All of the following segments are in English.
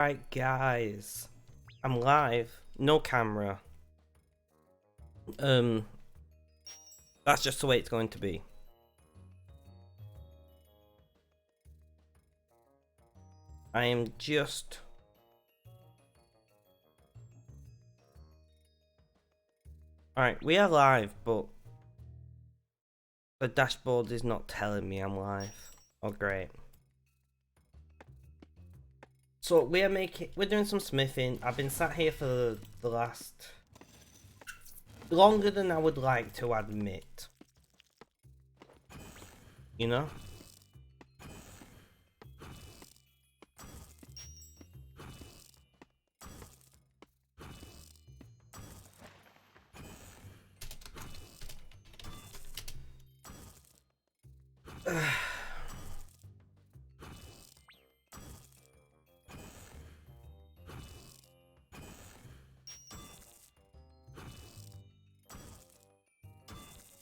Right, guys, I'm live, no camera. That's just the way it's going to be. I am just alright, we are live, but the dashboard is not telling me I'm live. Oh great. So we're doing some smithing. I've been sat here for the last longer than I would like to admit. You know?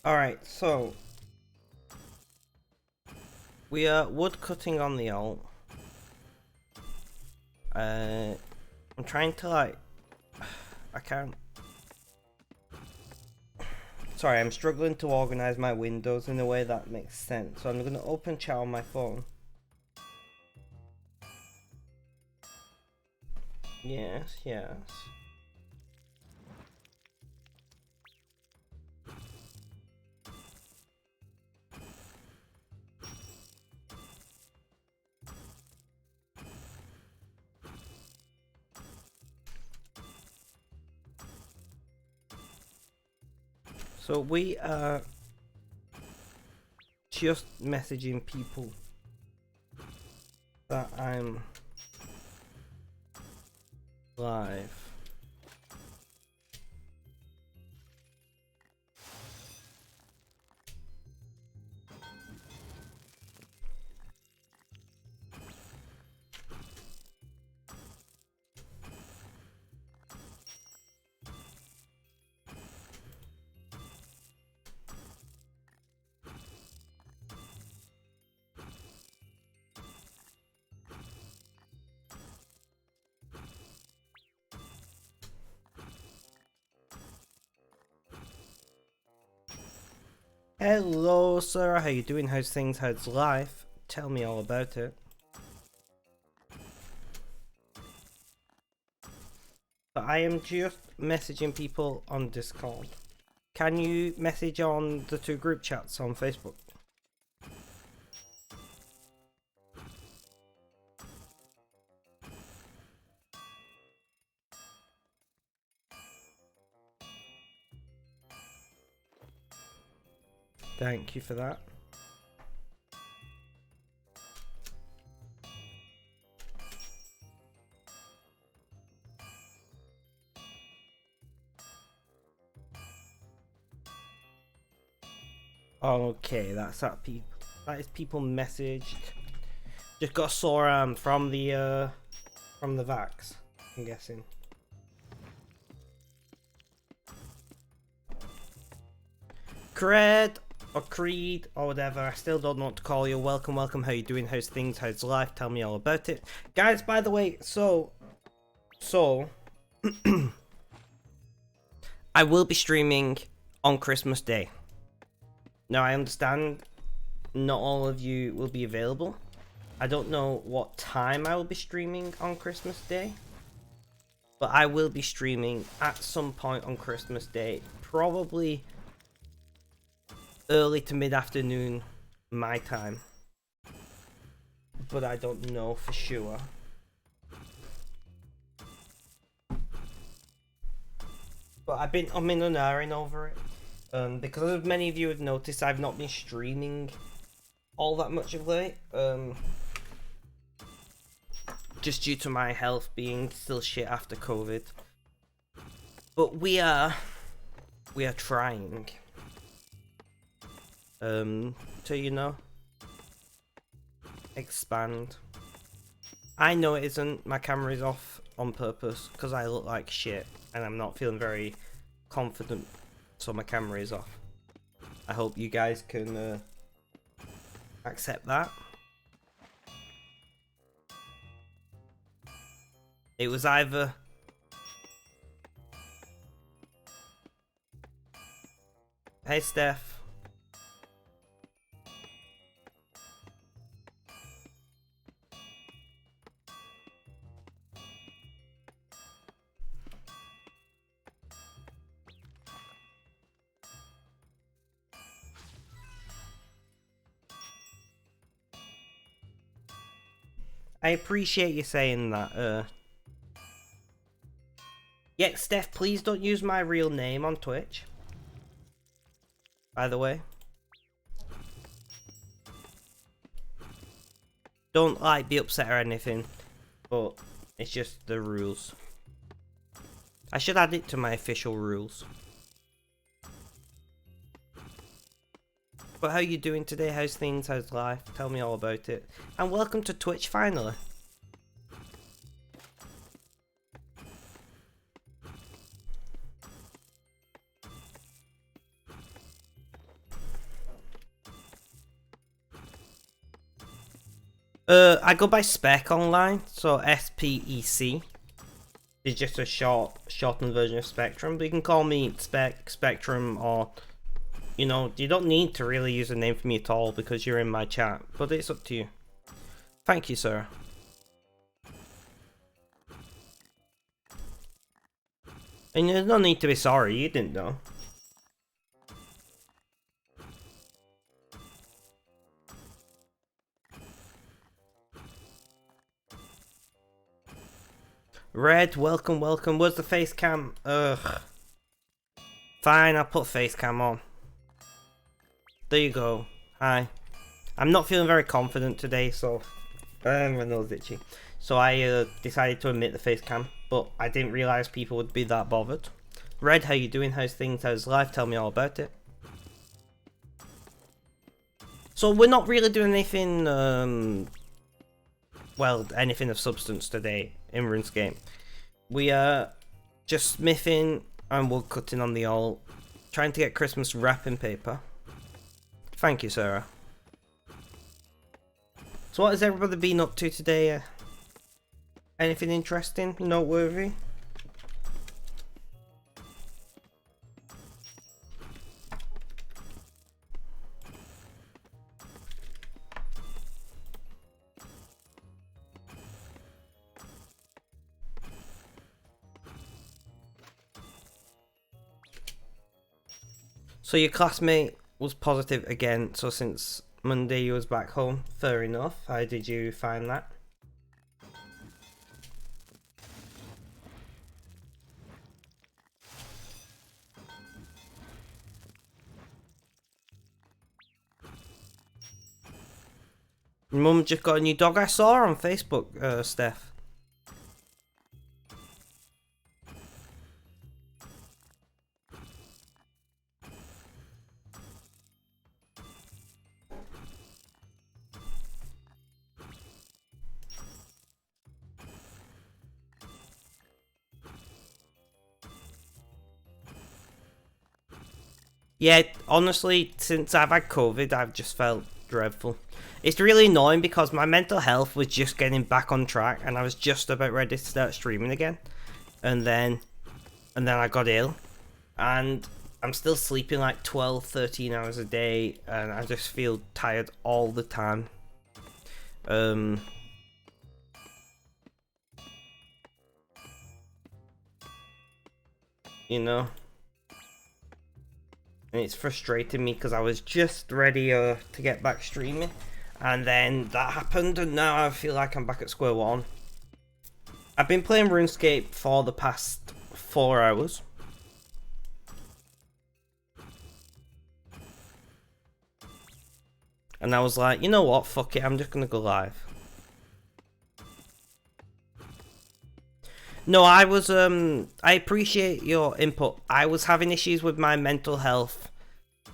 Alright, so we are wood cutting on the alt. I'm trying to I can't. Sorry, I'm struggling to organize my windows in a way that makes sense. So I'm gonna open chat on my phone. Yes, yes. So we are just messaging people that I'm live. Hello, sir. How you doing? How's things? How's life? Tell me all about it. But I am just messaging people on Discord. Can you message on the two group chats on Facebook? Thank you for that. Okay, that's that people. That is people messaged. Just got a sore arm from the vax, I'm guessing. Cred or Creed or whatever, I still don't know what to call you. Welcome, welcome. How you doing? How's things? How's life? Tell me all about it, guys. By the way, so I will be streaming on Christmas Day. Now I understand not all of you will be available. I don't know what time I will be streaming on Christmas Day, but I will be streaming at some point on Christmas Day, probably early to mid-afternoon my time, but I don't know for sure. But I'm in an airing over it. Because as many of you have noticed, I've not been streaming all that much of late. Just due to my health being still shit after COVID. But we are trying. To, you know, expand. I know it isn't. My camera is off on purpose because I look like shit and I'm not feeling very confident, so my camera is off. I hope you guys can accept that. It was either... Hey, Steph. I appreciate you saying that. Yeah, Steph, please don't use my real name on Twitch. By the way. Don't, like, be upset or anything. But it's just the rules. I should add it to my official rules. But how you doing today? How's things? How's life? Tell me all about it. And welcome to Twitch, finally. I go by Spec online, so S-P-E-C. It's just a shortened version of Spectrum, but you can call me Spec, Spectrum, or, you know, you don't need to really use a name for me at all because you're in my chat, but it's up to you. Thank you, sir. And there's no need to be sorry, you didn't know. Red, welcome, welcome. Where's the face cam? Ugh. Fine, I'll put face cam on. There you go. Hi. I'm not feeling very confident today, so... my nose itchy. So I decided to omit the face cam, but I didn't realise people would be that bothered. Red, how you doing? How's things? How's life? Tell me all about it. So we're not really doing anything, well, anything of substance today in RuneScape. We are just smithing and wood cutting on the alt, trying to get Christmas wrapping paper. Thank you, Sarah. So what has everybody been up to today? Anything interesting, noteworthy? So your classmate was positive again, so since Monday you was back home. Fair enough. How did you find that? Your mum just got a new dog. I saw her on Facebook, Steph. Yeah, honestly, since I've had COVID, I've just felt dreadful. It's really annoying because my mental health was just getting back on track and I was just about ready to start streaming again. And then I got ill. And I'm still sleeping like 12, 13 hours a day and I just feel tired all the time. You know? And it's frustrating me because I was just ready to get back streaming. And then that happened and now I feel like I'm back at square one. I've been playing RuneScape for the past 4 hours. And I was like, you know what, fuck it, I'm just gonna go live. No, I was, I appreciate your input. I was having issues with my mental health,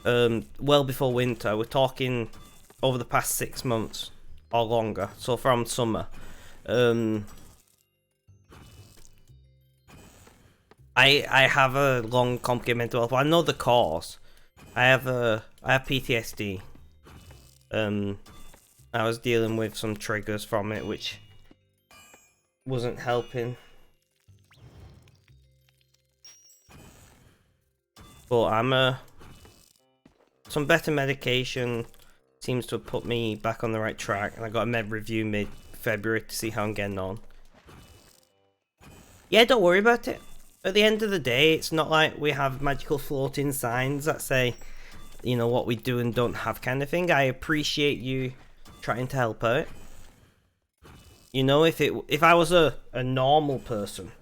well before winter. We're talking over the past 6 months or longer, so from summer. I have a long, complicated mental health. Well, I know the cause. I have PTSD. I was dealing with some triggers from it, which wasn't helping. But I'm some better medication seems to have put me back on the right track, and I got a med review mid-February to see how I'm getting on. Yeah, don't worry about it. At the end of the day, it's not like we have magical floating signs that say, you know, what we do and don't have kind of thing. I appreciate you trying to help out. You know, if I was a normal person,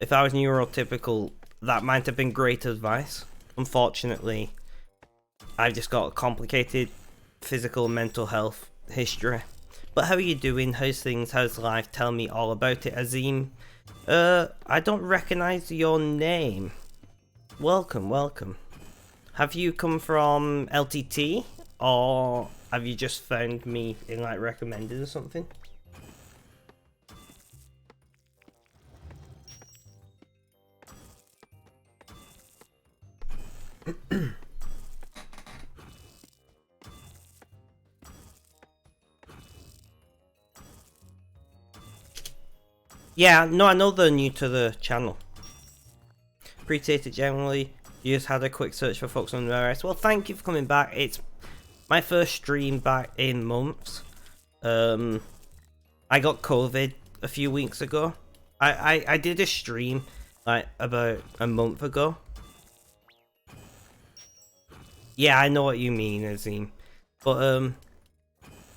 if I was neurotypical, that might have been great advice. Unfortunately, I've just got a complicated physical and mental health history. But how are you doing? How's things? How's life? Tell me all about it, Azim. I don't recognize your name. Welcome, welcome. Have you come from LTT? Or have you just found me in like recommended or something? Yeah, no, I know they're new to the channel. Appreciate it generally. You just had a quick search for folks on the RS. Well, thank you for coming back. It's my first stream back in months. I got COVID a few weeks ago. I did a stream like about a month ago. Yeah, I know what you mean, Azim. But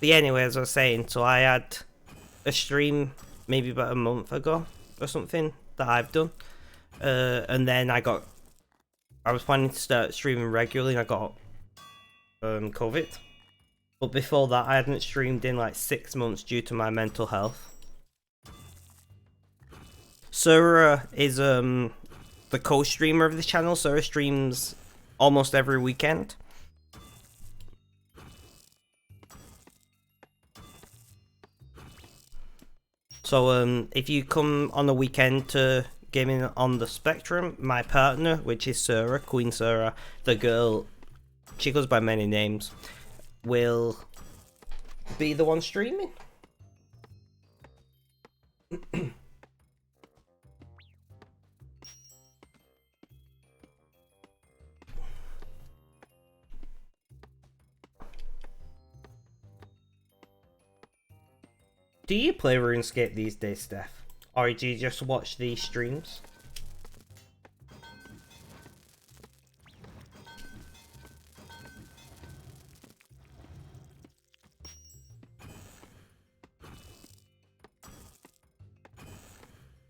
yeah, anyway, as I was saying, so I had a stream maybe about a month ago or something that I've done, and then I was planning to start streaming regularly, and I got COVID. But before that, I hadn't streamed in like 6 months due to my mental health. Sura is the co-streamer of the channel. Sura streams almost every weekend. So if you come on the weekend to Gaming on the Spectrum, my partner, which is Sura, Queen Sura, the girl, she goes by many names, will be the one streaming. Do you play RuneScape these days, Steph? Or do you just watch these streams?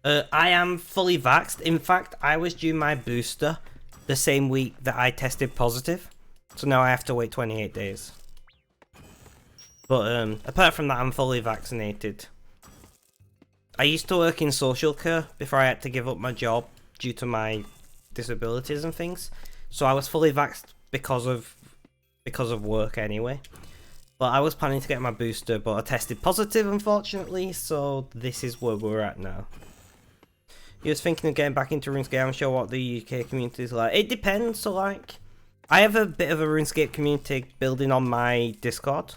I am fully vaxxed. In fact, I was due my booster the same week that I tested positive. So now I have to wait 28 days. But apart from that, I'm fully vaccinated. I used to work in social care before I had to give up my job due to my disabilities and things. So I was fully vaxxed because of work anyway. But I was planning to get my booster, but I tested positive unfortunately, so this is where we're at now. You was thinking of getting back into RuneScape. I'm sure what the UK community is like. It depends, so like, I have a bit of a RuneScape community building on my Discord.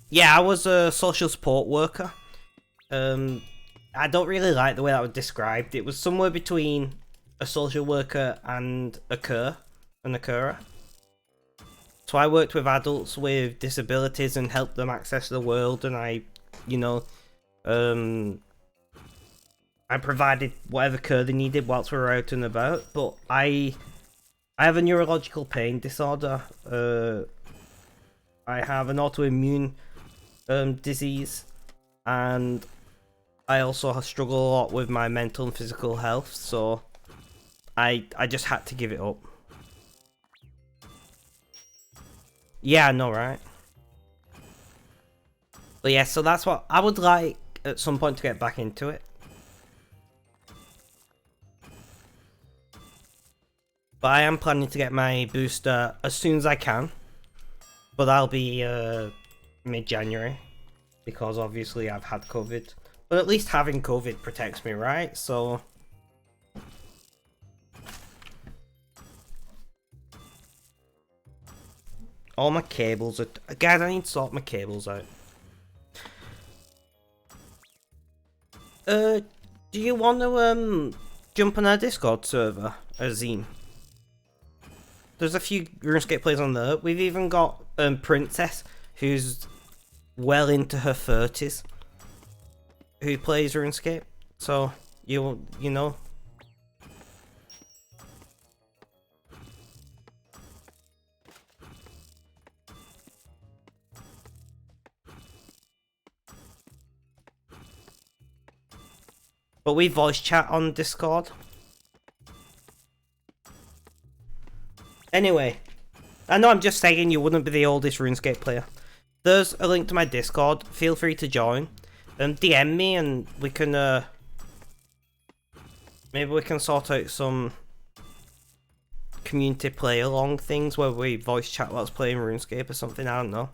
Yeah, I was a social support worker. I don't really like the way that was described. It was somewhere between a social worker and an occurrer. So I worked with adults with disabilities and helped them access the world, and I provided whatever care they needed whilst we were out and about. But I have a neurological pain disorder. I have an autoimmune disease, and I also struggle a lot with my mental and physical health, so I just had to give it up. Yeah, I know, right? But yeah, so that's what I would like at some point to get back into it. But I am planning to get my booster as soon as I can. But that'll be mid-January, because obviously I've had COVID. But at least having COVID protects me, right? So all my cables are... Guys, I need to sort my cables out. Do you want to jump on our Discord server, Azim? There's a few RuneScape players on there. We've even got Princess, who's well into her 30s, who plays RuneScape. So you know. But we voice chat on Discord. Anyway, I know I'm just saying you wouldn't be the oldest RuneScape player. There's a link to my Discord. Feel free to join. DM me and we can maybe we can sort out some community play along things where we voice chat while playing RuneScape or something. I don't know,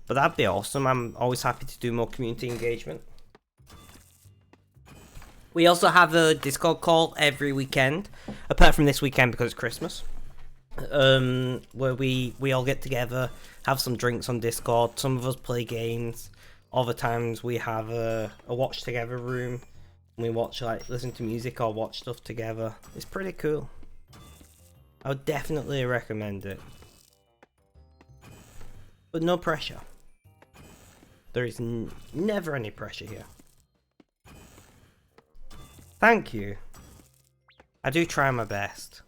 but that'd be awesome. I'm always happy to do more community engagement. We also have a Discord call every weekend, apart from this weekend because it's Christmas. Where we all get together, have some drinks on Discord. Some of us play games. Other times we have a watch together room. And we watch, like, listen to music or watch stuff together. It's pretty cool. I would definitely recommend it. But no pressure. There is never any pressure here. Thank you. I do try my best.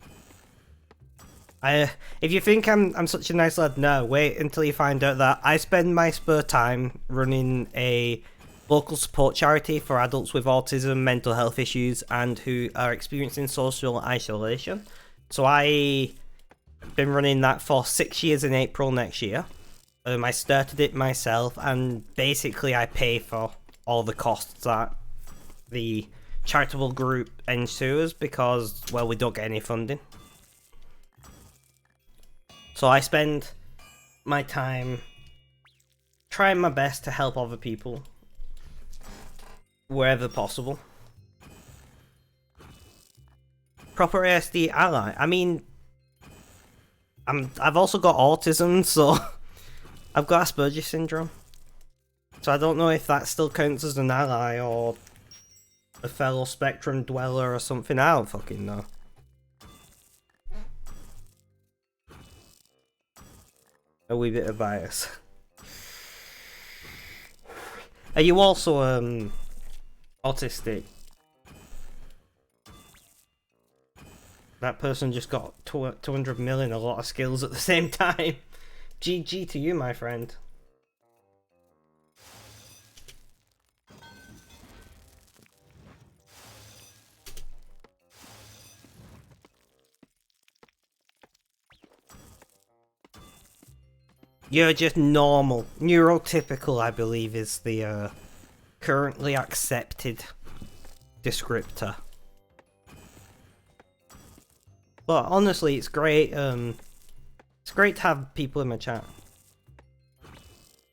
If you think I'm such a nice lad, no, wait until you find out that I spend my spare time running a local support charity for adults with autism, mental health issues, and who are experiencing social isolation. So I've been running that for 6 years in April next year. I started it myself, and basically I pay for all the costs that the charitable group ensures because, well, we don't get any funding. So I spend my time trying my best to help other people wherever possible. Proper ASD ally. I mean, I've also got autism, so I've got Asperger's syndrome. So I don't know if that still counts as an ally or a fellow spectrum dweller or something. I don't fucking know. A wee bit of bias. Are you also autistic? That person just got 200 million, a lot of skills at the same time. GG to you, my friend. You're just normal. Neurotypical, I believe, is the currently accepted descriptor. But honestly, it's great. It's great to have people in my chat.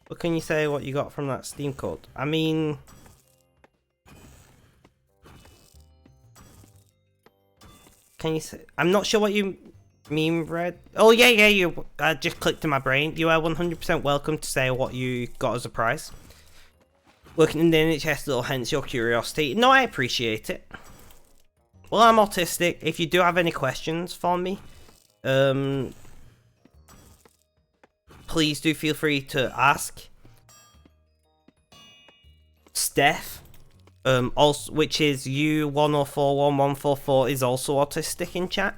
What can you say what you got from that Steam code? I mean, can you say? I'm not sure what you mean, Red. Oh yeah, you. I just clicked in my brain. You are 100% welcome to say what you got as a prize. Working in the NHS, though, hence your curiosity. No, I appreciate it. Well, I'm autistic. If you do have any questions for me, please do feel free to ask. Steph, also, which is U10411144, is also autistic in chat.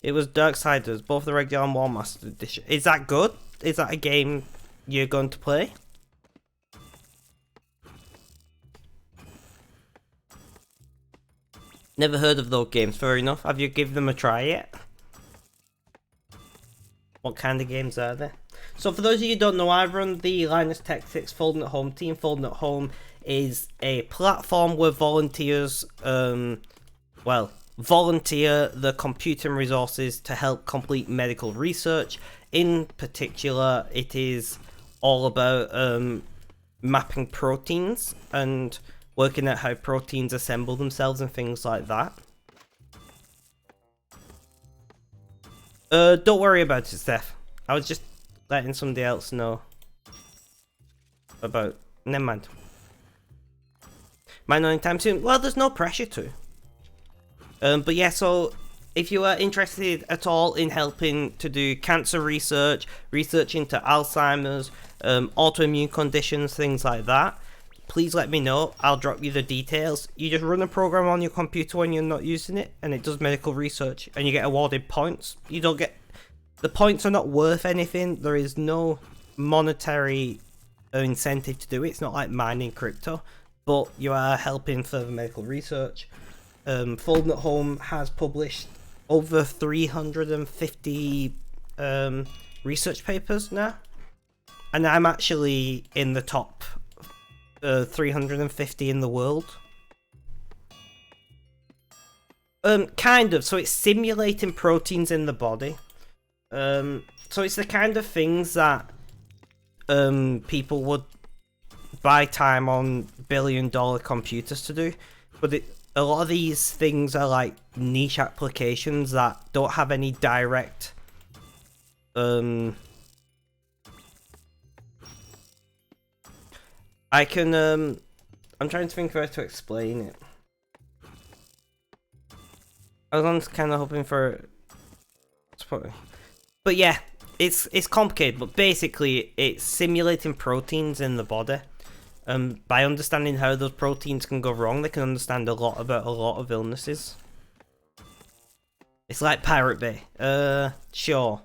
It was Darksiders, both the regular and War Master Edition. Is that good? Is that a game you're going to play? Never heard of those games, fair enough. Have you given them a try yet? What kind of games are they? So for those of you who don't know, I run the Linus Tech 6 Folding at Home team. Folding at Home is a platform where volunteers, volunteer the computing resources to help complete medical research. In particular, it is all about mapping proteins and working out how proteins assemble themselves and things like that. Don't worry about it, Steph. I was just letting somebody else know about Never mind. Might not anytime soon. Well, there's no pressure to. But yeah, so if you are interested at all in helping to do cancer research, research into Alzheimer's, autoimmune conditions, things like that, please let me know. I'll drop you the details. You just run a program on your computer when you're not using it, and it does medical research, and you get awarded points. You don't get... The points are not worth anything. There is no monetary incentive to do it. It's not like mining crypto, but you are helping further medical research. Folding at Home has published over 350 research papers now, and I'm actually in the top 350 in the world. Kind of. So it's simulating proteins in the body. So it's the kind of things that people would buy time on billion-dollar computers to do, but a lot of these things are like niche applications that don't have any direct I can I'm trying to think of how to explain it. I was kind of hoping for, but yeah, it's complicated, but basically it's simulating proteins in the body. By understanding how those proteins can go wrong, they can understand a lot about a lot of illnesses. It's like Pirate Bay. Sure.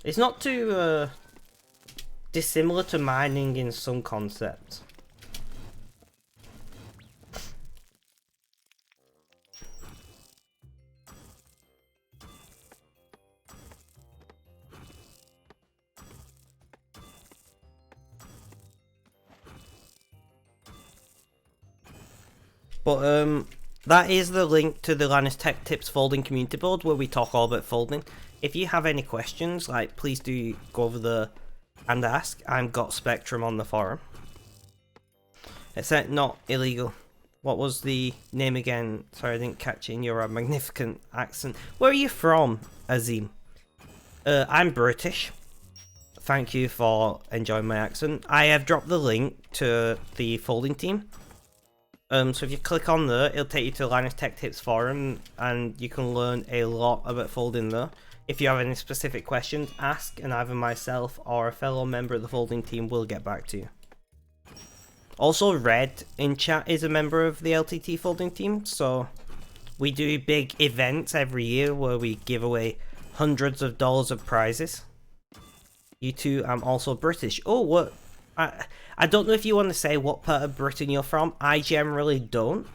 It's not too dissimilar to mining in some concepts. But that is the link to the Linus Tech Tips folding community board where we talk all about folding. If you have any questions, like, please do go over there and ask. I've got Spectrum on the forum. It's not illegal. What was the name again? Sorry, I didn't catch it in your magnificent accent. Where are you from, Azim? I'm British. Thank you for enjoying my accent. I have dropped the link to the folding team. So if you click on there, it'll take you to the Linus Tech Tips forum, and you can learn a lot about folding there. If you have any specific questions, ask, and either myself or a fellow member of the folding team will get back to you. Also, Red in chat is a member of the LTT folding team, so we do big events every year where we give away hundreds of dollars of prizes. You too, I'm also British. Oh, what? I don't know if you want to say what part of Britain you're from. I generally don't.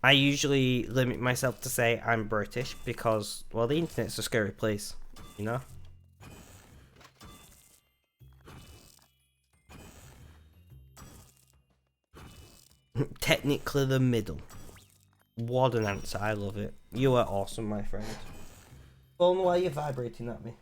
I usually limit myself to say I'm British because, well, the internet's a scary place, you know? Technically the middle. What an answer, I love it. You are awesome, my friend. Phone, why are you vibrating at me?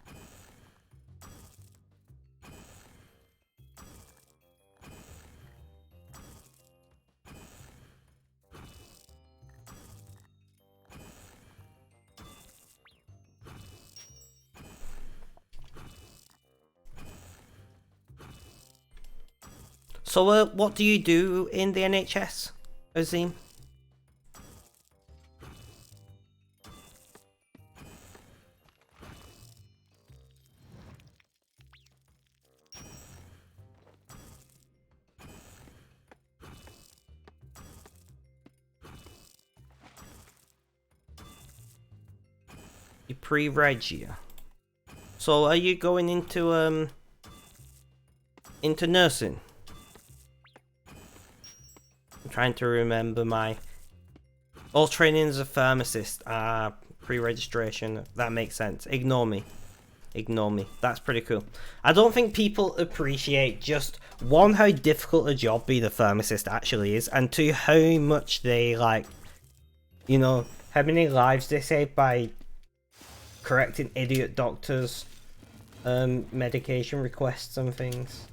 So, what do you do in the NHS, Azim? You pre-reg. So, are you going into nursing? I'm trying to remember my... All training as a pharmacist. Pre-registration. That makes sense. Ignore me. Ignore me. That's pretty cool. I don't think people appreciate just, one, how difficult a job being a pharmacist actually is, and two, how much they, like, you know, how many lives they save by correcting idiot doctors' medication requests and things.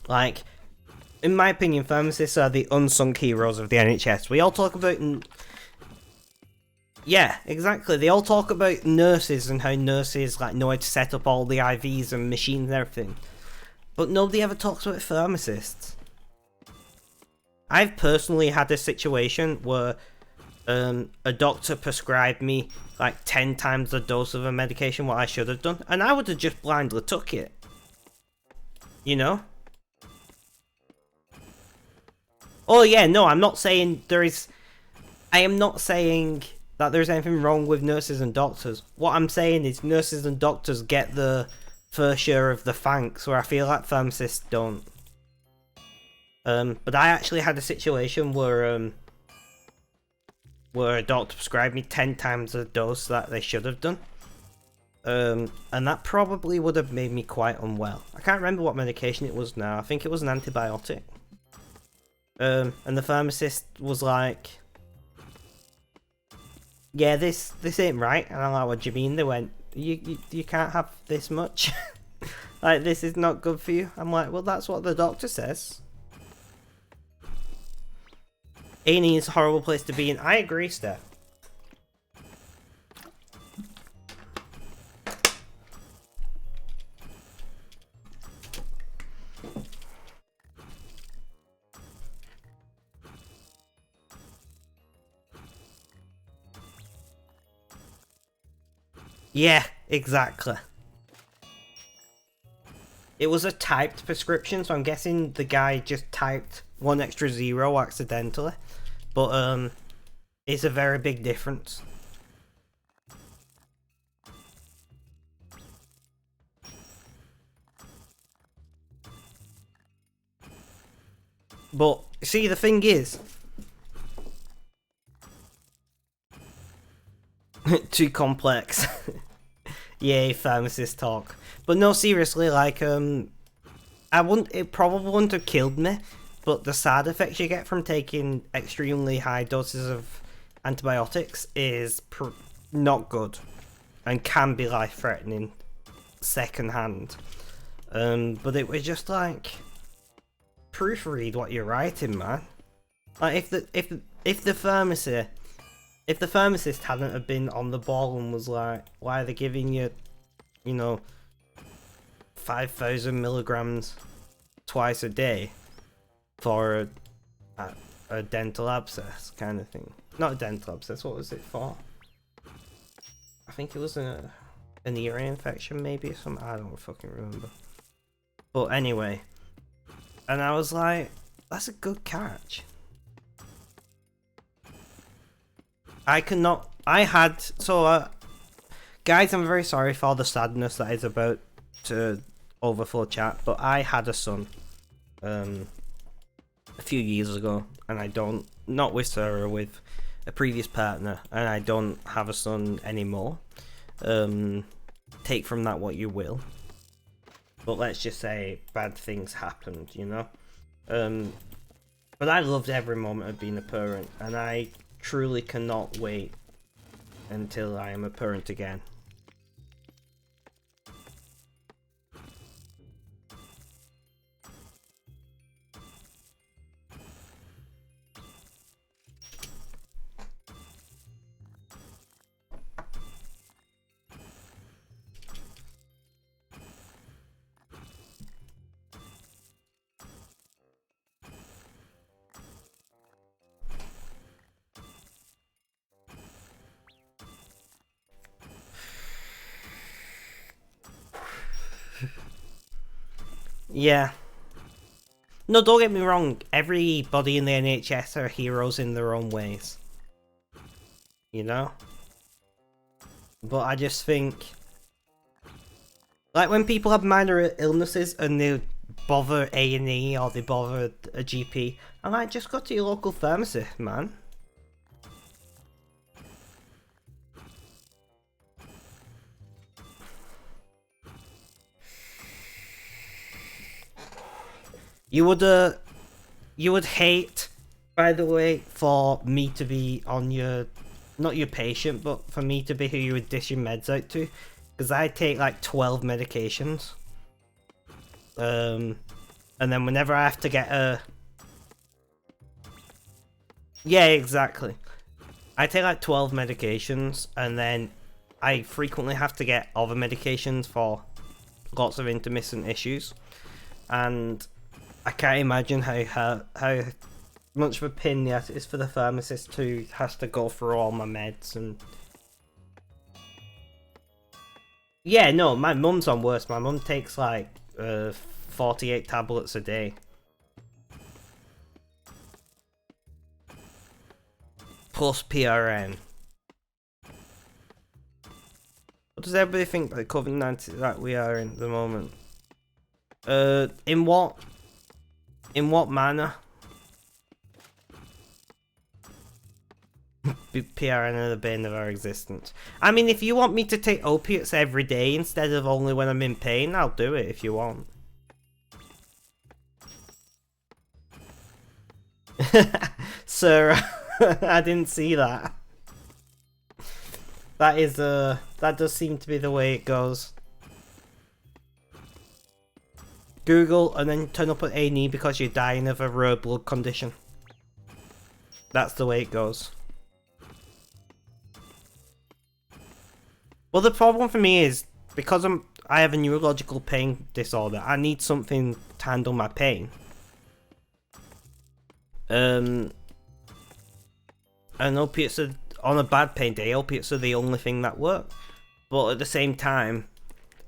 Like, in my opinion, pharmacists are the unsung heroes of the NHS. We all talk about... Yeah, exactly. They all talk about nurses and how nurses like know how to set up all the IVs and machines and everything. But nobody ever talks about pharmacists. I've personally had a situation where a doctor prescribed me like 10 times the dose of a medication what I should have done, and I would have just blindly took it. You know? Oh yeah, no, I'm not saying I am not saying that there's anything wrong with nurses and doctors. What I'm saying is nurses and doctors get the fair share of the thanks, where I feel like pharmacists don't. But I actually had a situation where a doctor prescribed me 10 times the dose that they should have done. And that probably would have made me quite unwell. I can't remember what medication it was now. I think it was an antibiotic. And the pharmacist was like, yeah, this ain't right. And I'm like, what do you mean? They went, you can't have this much. Like, this is not good for you. I'm like, well, that's what the doctor says. A&E is a horrible place to be in. I agree, Steph. Yeah, exactly. It was a typed prescription, so I'm guessing the guy just typed 1 extra 0 accidentally. But, it's a very big difference. But, see, the thing is... too complex. Yay, pharmacist talk. But no, seriously, like, it probably wouldn't have killed me, but the side effects you get from taking extremely high doses of antibiotics is not good, and can be life-threatening second hand. But it was just like, proofread what you're writing, man. Like, if the pharmacist hadn't have been on the ball and was like, why are they giving you, you know, 5,000 milligrams twice a day for a dental abscess kind of thing. Not a dental abscess, what was it for? I think it was an ear infection maybe or something, I don't fucking remember. But anyway, and I was like, that's a good catch. Guys, I'm very sorry for all the sadness that is about to overflow chat, but I had a son, a few years ago, and not with Sarah, with a previous partner, and I don't have a son anymore. Take from that what you will. But let's just say bad things happened, you know? But I loved every moment of being a parent, and I truly cannot wait until I am a parent again. Yeah. No, don't get me wrong. Everybody in the NHS are heroes in their own ways. You know? But I just think... like, when people have minor illnesses and they bother A&E or they bother a GP, I'm like, just go to your local pharmacy, man. You would hate, by the way, for me to be on your, not your patient, but for me to be who you would dish your meds out to, because I take like 12 medications. And then whenever I have to get Yeah, exactly. I take like 12 medications, and then I frequently have to get other medications for lots of intermittent issues. And I can't imagine how much of a pain in the ass it is for the pharmacist who has to go through all my meds and... Yeah, no, my mum's on worse. My mum takes like 48 tablets a day. Plus PRN. What does everybody think about COVID-19 that we are in at the moment? In what manner? PRN are the bane of our existence. I mean, if you want me to take opiates every day instead of only when I'm in pain, I'll do it if you want. Sir, I didn't see that. That is, that does seem to be the way it goes. Google and then turn up at A&E because you're dying of a rare blood condition. That's the way it goes. Well, the problem for me is, because I have a neurological pain disorder, I need something to handle my pain. And opiates are, on a bad pain day, opiates are the only thing that work. But at the same time,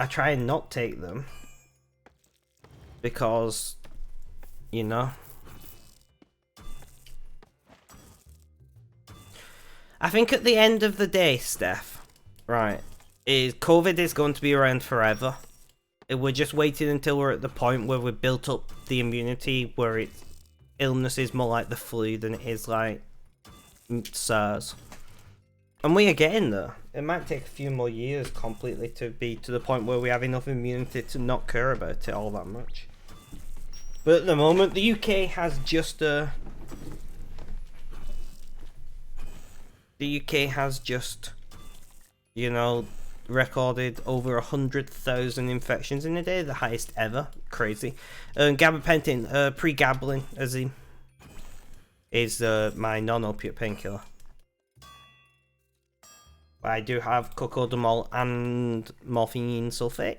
I try and not take them. Because, you know. I think at the end of the day, Steph, right, is COVID is going to be around forever. We're just waiting until we're at the point where we've built up the immunity, where illness is more like the flu than it is like SARS. And we are getting there. It might take a few more years completely to be to the point where we have enough immunity to not care about it all that much. But at the moment, the UK has just you know, recorded over 100,000 infections in a day, the highest ever. Crazy. Gabapentin, pregabalin, as he is my non-opiate painkiller. I do have cocodamol and morphine sulfate.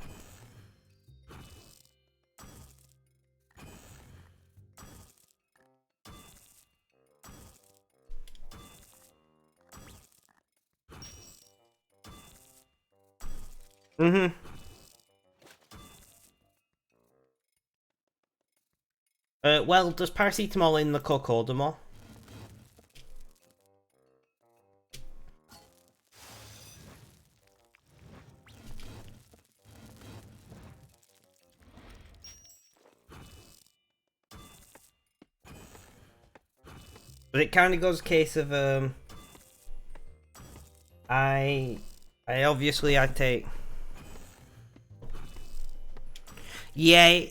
Well, there's paracetamol in the cocodamol. But it kind of goes a case of I obviously I take. Yeah,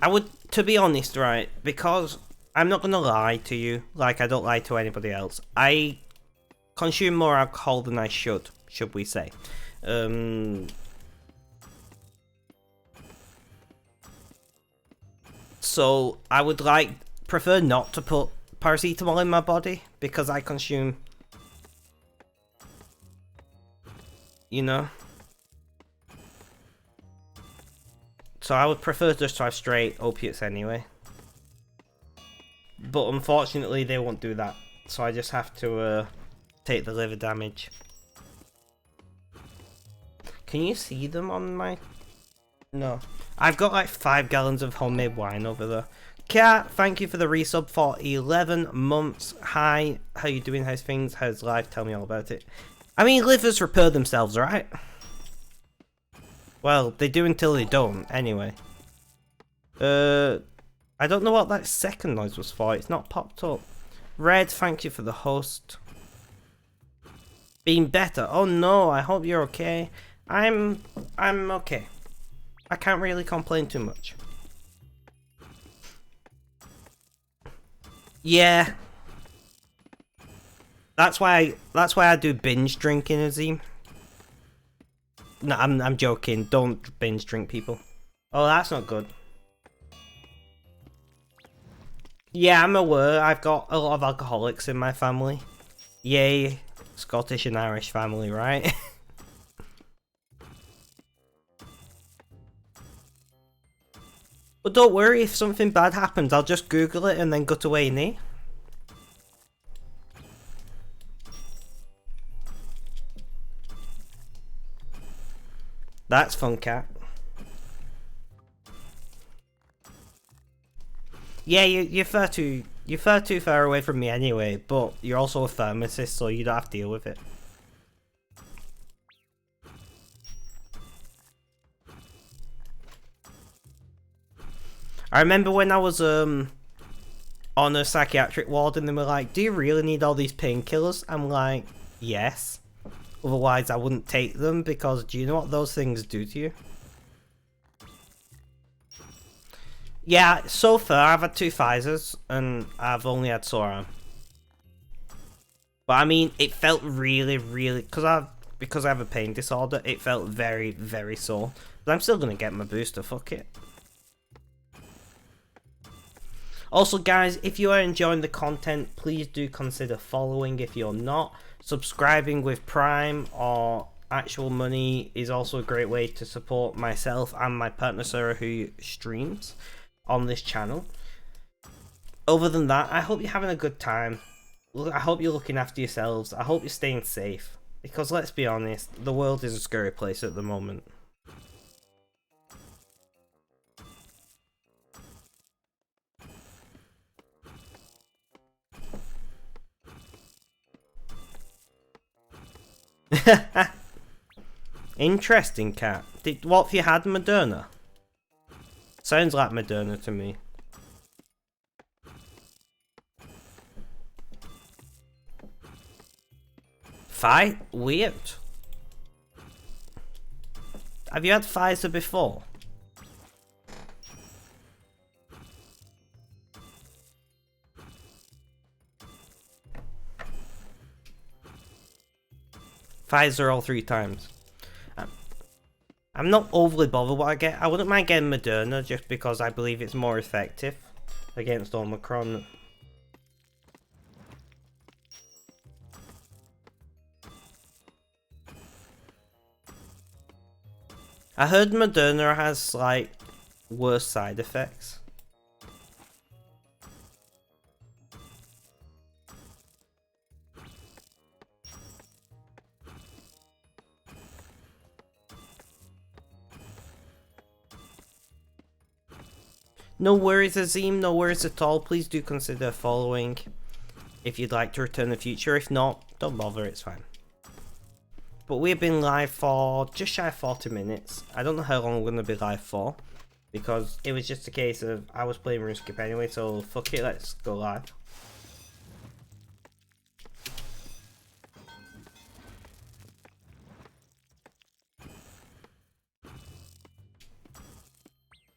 I would, to be honest, right, because I'm not gonna lie to you, like I don't lie to anybody else. I consume more alcohol than I should we say. So I would prefer not to put paracetamol in my body because I consume, you know. So I would prefer just to have straight opiates anyway. But unfortunately they won't do that. So I just have to take the liver damage. Can you see them on my... No. I've got like 5 gallons of homemade wine over there. Kat, thank you for the resub for 11 months. Hi, how you doing? How's things? How's life? Tell me all about it. I mean, livers repair themselves, right? Well, they do until they don't, anyway. I don't know what that second noise was for. It's not popped up. Red, thank you for the host. Being better. Oh no, I hope you're okay. I'm okay. I can't really complain too much. Yeah. That's why I do binge drinking, Azim. No, I'm joking. Don't binge drink, people. Oh, that's not good. Yeah, I'm aware. I've got a lot of alcoholics in my family. Yay, Scottish and Irish family, right? But don't worry, if something bad happens, I'll just Google it and then go to A&E. That's fun, cat. Yeah, you're far too far away from me anyway, but you're also a pharmacist, so you don't have to deal with it. I remember when I was on a psychiatric ward and they were like, do you really need all these painkillers? I'm like, yes. Otherwise I wouldn't take them, because do you know what those things do to you? Yeah, so far I've had 2 Pfizers and I've only had sore arm. But I mean, it felt really, because I have a pain disorder, it felt very, very sore. But I'm still gonna get my booster, fuck it. Also guys, if you are enjoying the content, please do consider following if you're not. Subscribing with Prime or actual money is also a great way to support myself and my partner Sarah, who streams on this channel. Other than that, I hope you're having a good time. I hope you're looking after yourselves. I hope you're staying safe. Because let's be honest, the world is a scary place at the moment. Interesting, cat. What if you had Moderna? Sounds like Moderna to me. Fight? Weird. Have you had Pfizer before? Pfizer all 3 times. I'm not overly bothered what I get. I wouldn't mind getting Moderna just because I believe it's more effective against Omicron. I heard Moderna has like worse side effects. No worries, Azim, no worries at all. Please do consider following if you'd like to return in the future. If not, don't bother, it's fine. But we've been live for just shy of 40 minutes. I don't know how long we're going to be live for, because it was just a case of I was playing RuneScape anyway, so fuck it, let's go live.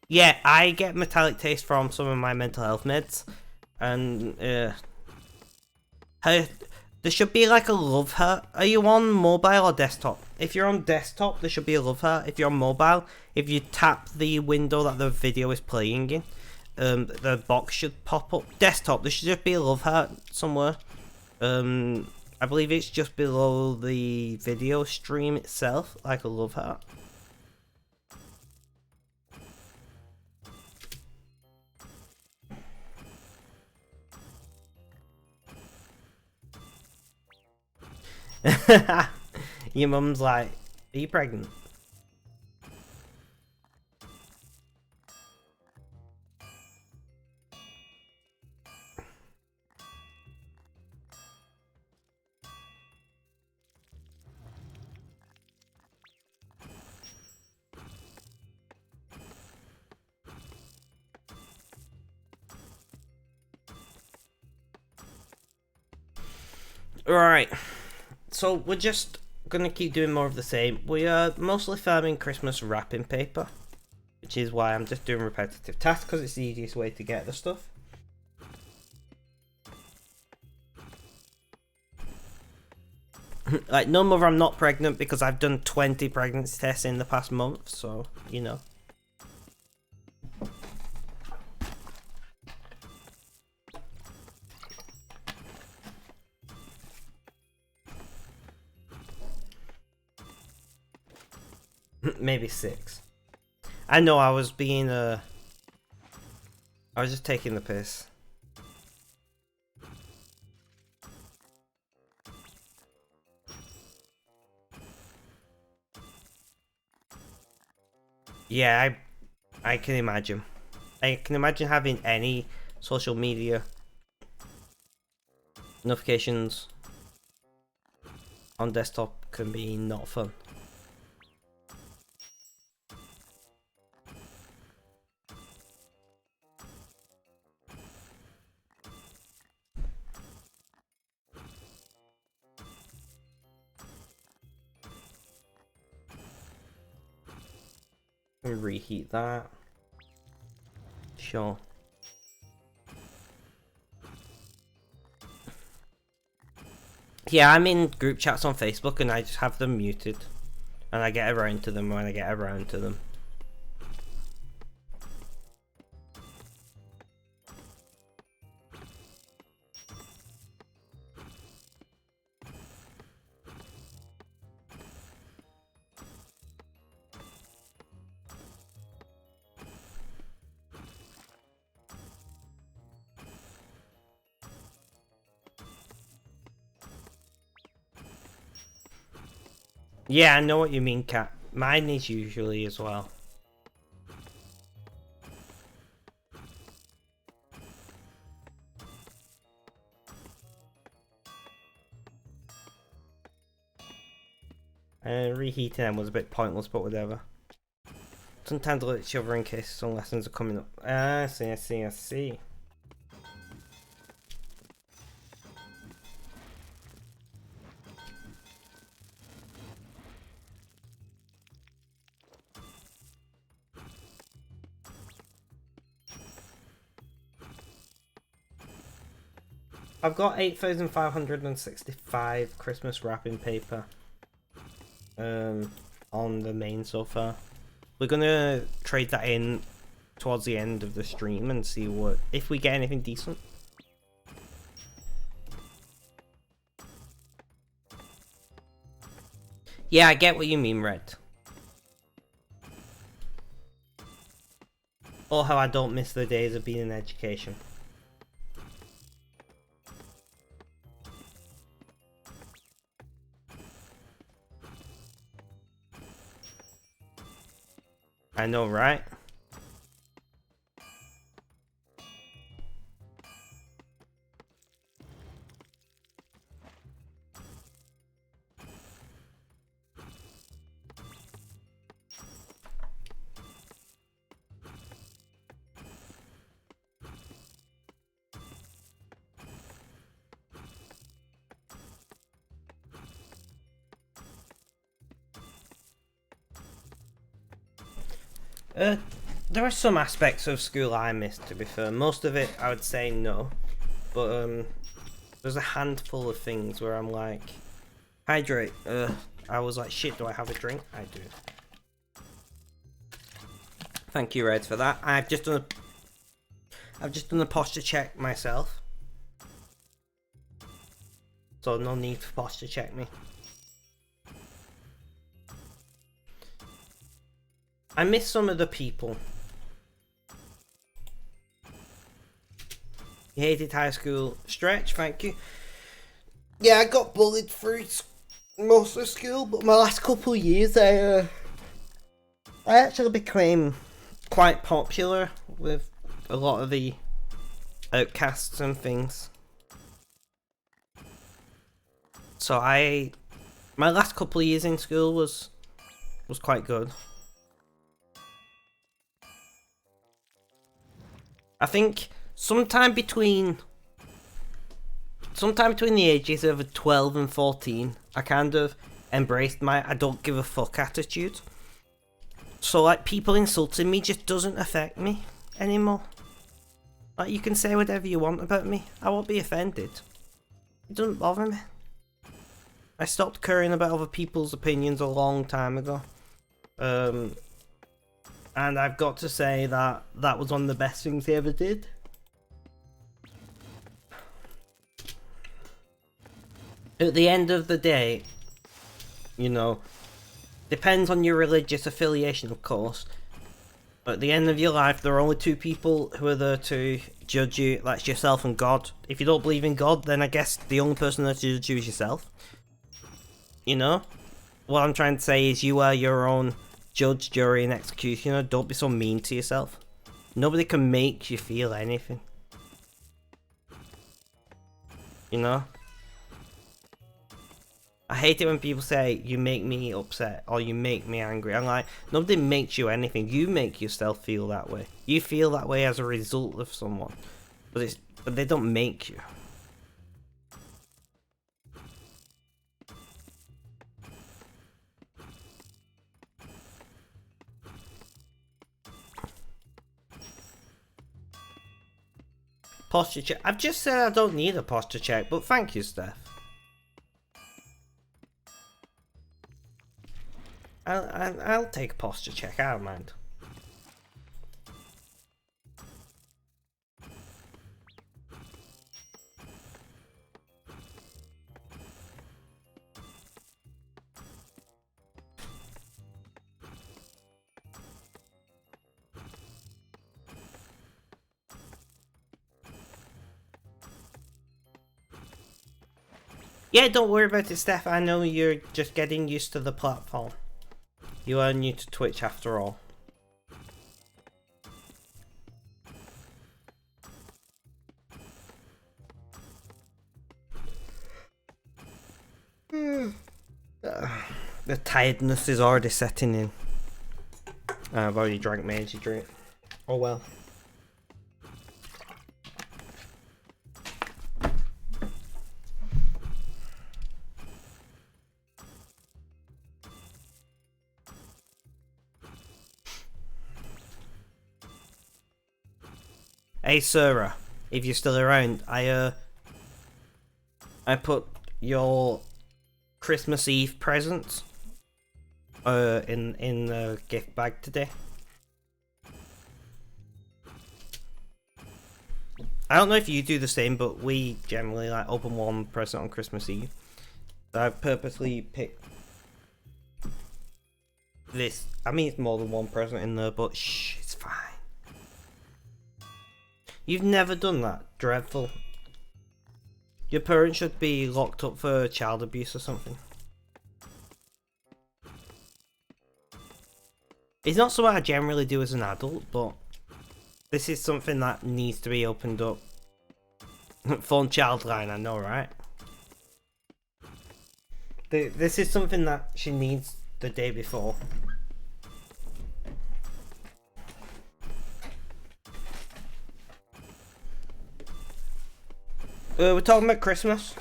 Yeah, I get metallic taste from some of my mental health meds, and there should be like a love heart. Are you on mobile or desktop? If you're on desktop, there should be a love heart. If you're on mobile, if you tap the window that the video is playing in, the box should pop up. Desktop, there should just be a love heart somewhere. I believe it's just below the video stream itself, like a love heart. Your mum's like, are you pregnant? Alright, so we're just gonna keep doing more of the same. We are mostly farming Christmas wrapping paper, which is why I'm just doing repetitive tasks, because it's the easiest way to get the stuff. Like, no mother, I'm not pregnant, because I've done 20 pregnancy tests in the past month, so, you know. Maybe 6. I know I was being I was just taking the piss. Yeah, I can imagine. I can imagine having any social media notifications on desktop can be not fun. Reheat that. Sure. Yeah, I'm in group chats on Facebook and I just have them muted. And I get around to them when I get around to them. Yeah, I know what you mean, Cat. Mine is usually as well. Reheating them was a bit pointless, but whatever. Sometimes I let each other in case some lessons are coming up. I see, I see, I see. I've got 8,565 Christmas wrapping paper on the main so far. We're gonna trade that in towards the end of the stream and see what if we get anything decent. Yeah, I get what you mean, Red. Or how I don't miss the days of being in education. I know, right? There are some aspects of school I miss, to be fair. Most of it, I would say no. But, there's a handful of things where I'm like, hydrate. I was like, shit, do I have a drink? I do. Thank you, Red, for that. I've just done a posture check myself. So no need for posture check me. I miss some of the people. You hated high school. Stretch, thank you. Yeah, I got bullied through most of school, but my last couple of years, I actually became quite popular with a lot of the outcasts and things. So my last couple of years in school was quite good. I think sometime between the ages of 12 and 14, I kind of embraced my I don't give a fuck attitude. So like people insulting me just doesn't affect me anymore. Like you can say whatever you want about me, I won't be offended. It doesn't bother me. I stopped caring about other people's opinions a long time ago. And I've got to say that that was one of the best things he ever did. At the end of the day, you know, Depends on your religious affiliation, of course. But at the end of your life, there are only two people who are there to judge you. That's yourself and God. If you don't believe in God, then I guess the only person there to judge you is yourself. You know? What I'm trying to say is you are your own judge, jury, and executioner. Don't be so mean to yourself. Nobody can make you feel anything. You know? I hate it when people say, you make me upset, or you make me angry. I'm like, nobody makes you anything. You make yourself feel that way. You feel that way as a result of someone. But they don't make you. Posture check. I've just said I don't need a posture check, but thank you, Steph. I'll take a posture check, I don't mind. Yeah, don't worry about it, Steph. I know you're just getting used to the platform. You are new to Twitch after all. The tiredness is already setting in. I've already drank my energy drink. Oh well. Hey Sarah, if you're still around, I put your Christmas Eve presents in the gift bag today. I don't know if you do the same, but we generally like open one present on Christmas Eve. So I've purposely picked this. I mean, it's more than one present in there, but shh, it's fine. You've never done that? Dreadful. Your parents should be locked up for child abuse or something. It's not something I generally do as an adult, but this is something that needs to be opened up. Phone childline, I know, right? This is something that she needs the day before. We're talking about Christmas.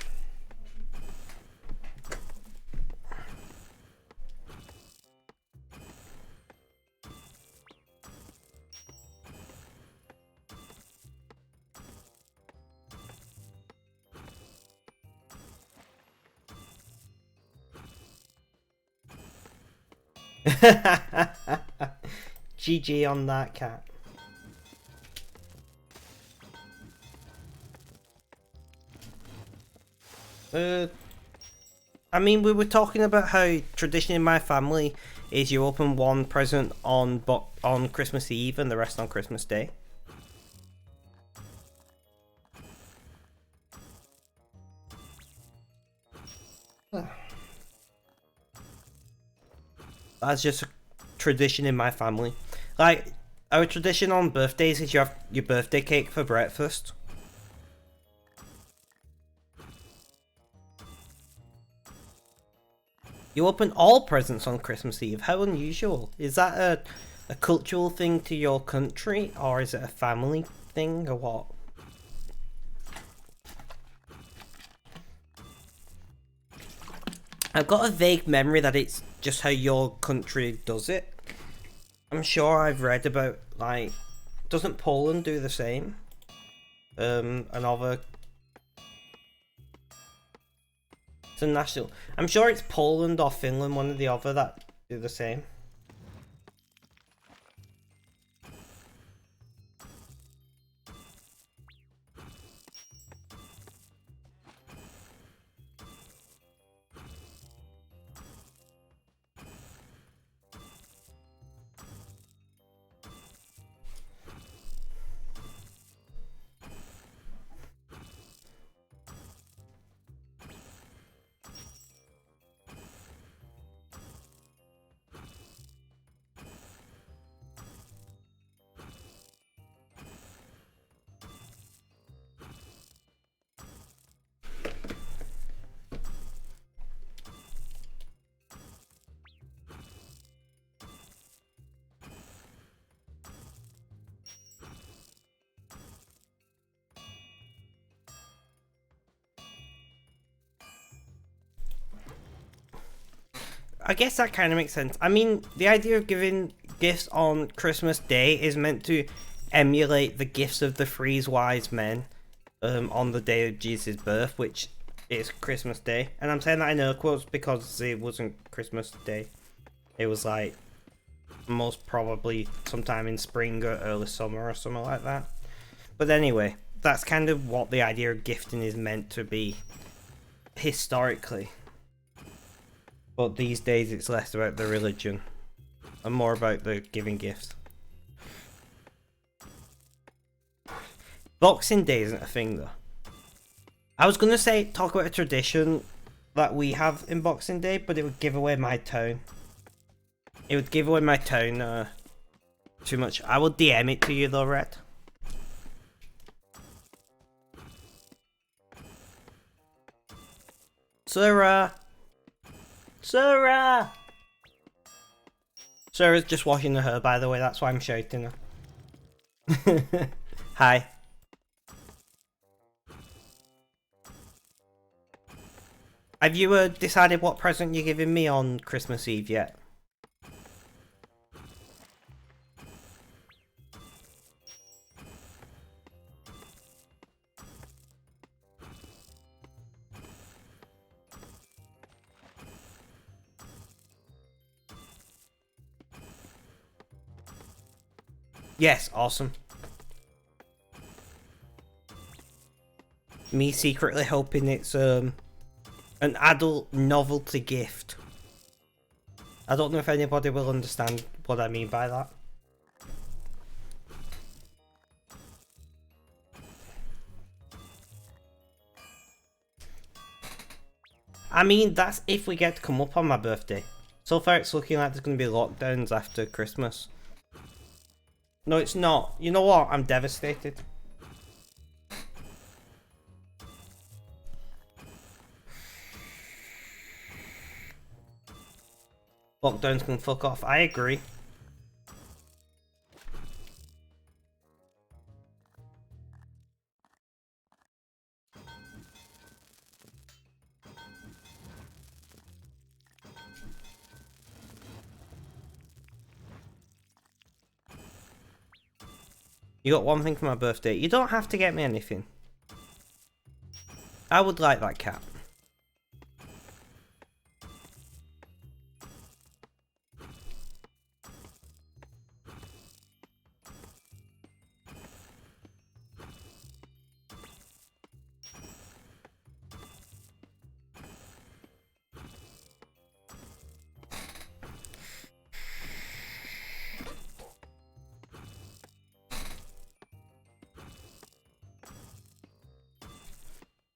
GG on that, cat. I mean, we were talking about how tradition in my family is you open one present on Christmas Eve and the rest on Christmas Day. That's just a tradition in my family. Like, our tradition on birthdays is you have your birthday cake for breakfast. You open all presents on Christmas Eve. How unusual. Is that a cultural thing to your country, or is it a family thing, or what? I've got a vague memory that it's just how your country does it. I'm sure I've read about, like, doesn't Poland do the same? Another... It's a national... I'm sure it's Poland or Finland, one or the other, that do the same. I guess that kind of makes sense. I mean, the idea of giving gifts on Christmas Day is meant to emulate the gifts of the three wise men on the day of Jesus' birth, which is Christmas Day. And I'm saying that in air quotes because it wasn't Christmas Day. It was like most probably sometime in spring or early summer or something like that. But anyway, that's kind of what the idea of gifting is meant to be historically. But these days it's less about the religion and more about the giving gifts. Boxing Day isn't a thing though. I was gonna say talk about a tradition that we have in Boxing Day, but it would give away my town. It would give away my town too much. I will DM it to you though, Red. Sarah! Sarah! Sarah's just washing her hair, by the way, that's why I'm shouting her. Hi. Have you decided what present you're giving me on Christmas Eve yet? Yes, awesome. Me secretly hoping it's an adult novelty gift. I don't know if anybody will understand what I mean by that. I mean, that's if we get to come up on my birthday. So far it's looking like there's going to be lockdowns after Christmas. No, it's not. You know what? I'm devastated. Lockdowns can fuck off. I agree. You got one thing for my birthday. You don't have to get me anything. I would like that cat.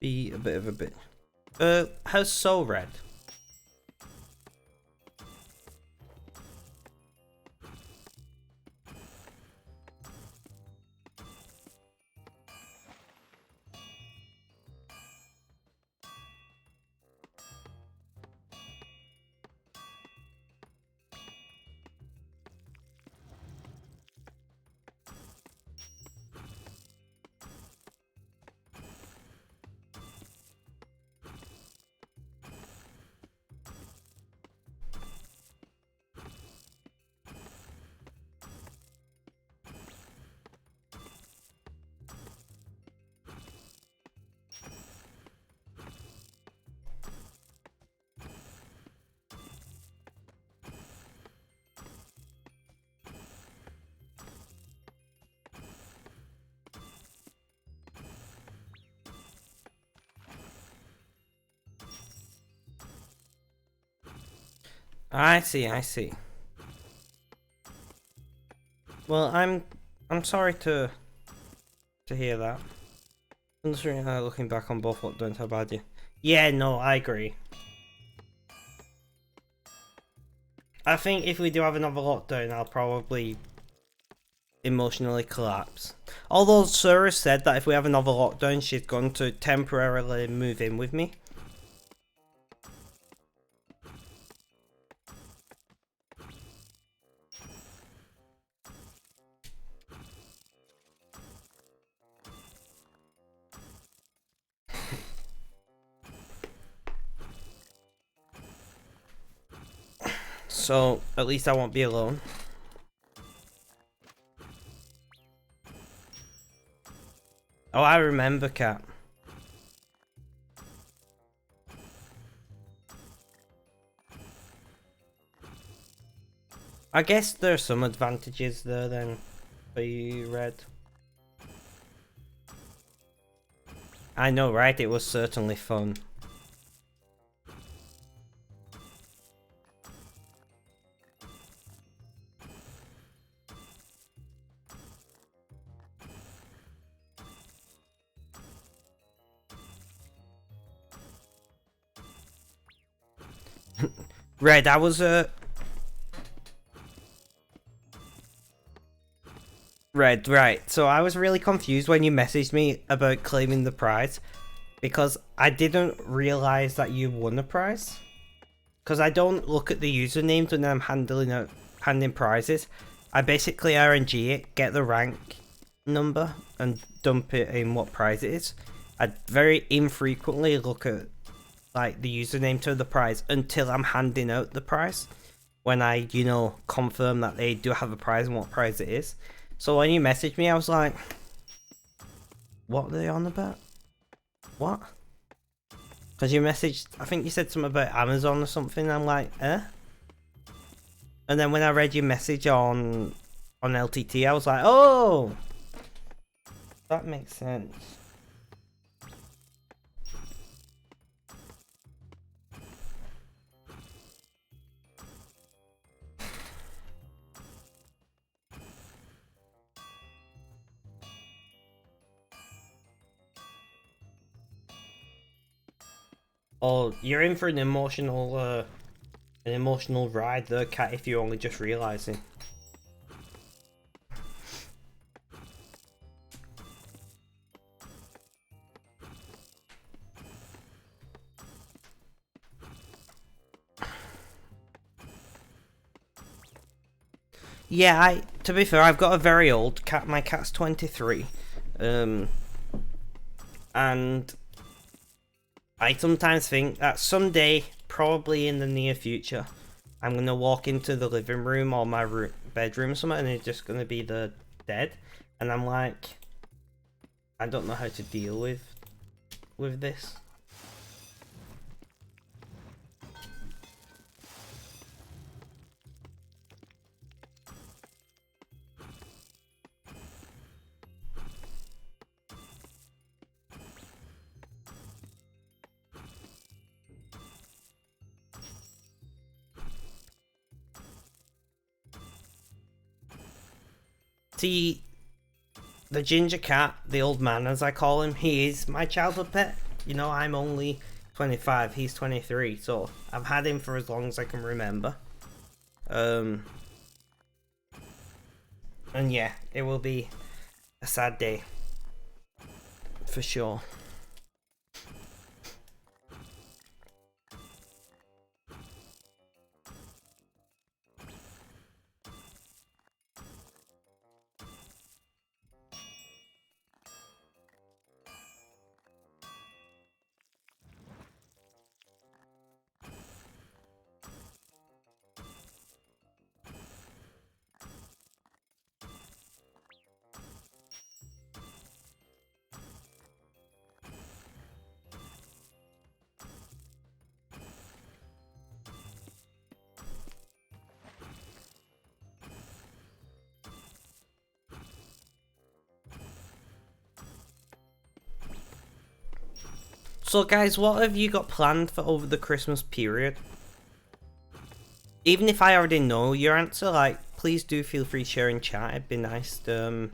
Be a bit of a bit. How's Soul Red? I see, I see. Well, I'm sorry to hear that. I'm just looking back on both lockdowns, how bad you. Yeah, no, I agree. I think if we do have another lockdown, I'll probably emotionally collapse. Although Sarah said that if we have another lockdown, she's going to temporarily move in with me. So at least I won't be alone. Oh, I remember, Cat. I guess there are some advantages there then for you, Red. I know, right? It was certainly fun. Red, I was Red, right. So I was really confused when you messaged me about claiming the prize, because I didn't realize that you won a prize. Because I don't look at the usernames when I'm handing prizes. I basically RNG it, get the rank number, and dump it in what prize it is. I very infrequently look at like the username to the prize until I'm handing out the prize. When I, you know, confirm that they do have a prize and what prize it is. So when you messaged me, I was like, what are they on about? What? Because you messaged, I think you said something about Amazon or something. I'm like, eh? And then when I read your message on LTT, I was like, oh! That makes sense. Oh, you're in for an emotional ride there, Cat, if you're only just realising. Yeah, to be fair, I've got a very old cat. My cat's 23. And I sometimes think that someday, probably in the near future, I'm going to walk into the living room or my bedroom or something, and it's just going to be the dead. And I'm like, I don't know how to deal with this. See, the ginger cat, the old man as I call him, he is my childhood pet. You know, I'm only 25, he's 23, so I've had him for as long as I can remember. And yeah, it will be a sad day. For sure. So guys, what have you got planned for over the Christmas period? Even if I already know your answer, like, please do feel free to share in chat. It'd be nice. It'd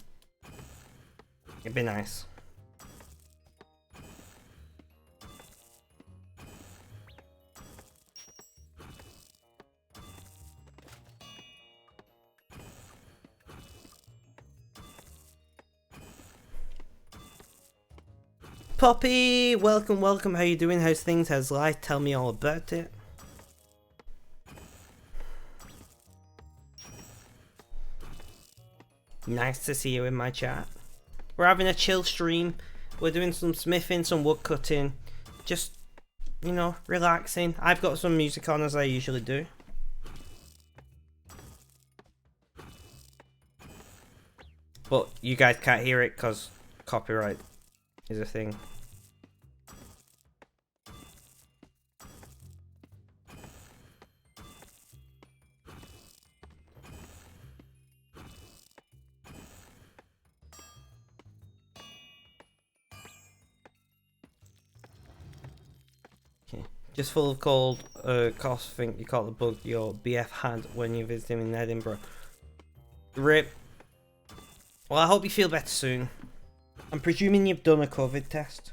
be nice. Poppy, welcome, welcome. How you doing? How's things? How's life? Tell me all about it. Nice to see you in my chat. We're having a chill stream. We're doing some smithing, some wood cutting. Just, you know, relaxing. I've got some music on as I usually do. But you guys can't hear it because copyright is a thing. Just full of cold, cough, think you caught the bug your BF had when you visited him in Edinburgh. RIP. Well, I hope you feel better soon. I'm presuming you've done a COVID test.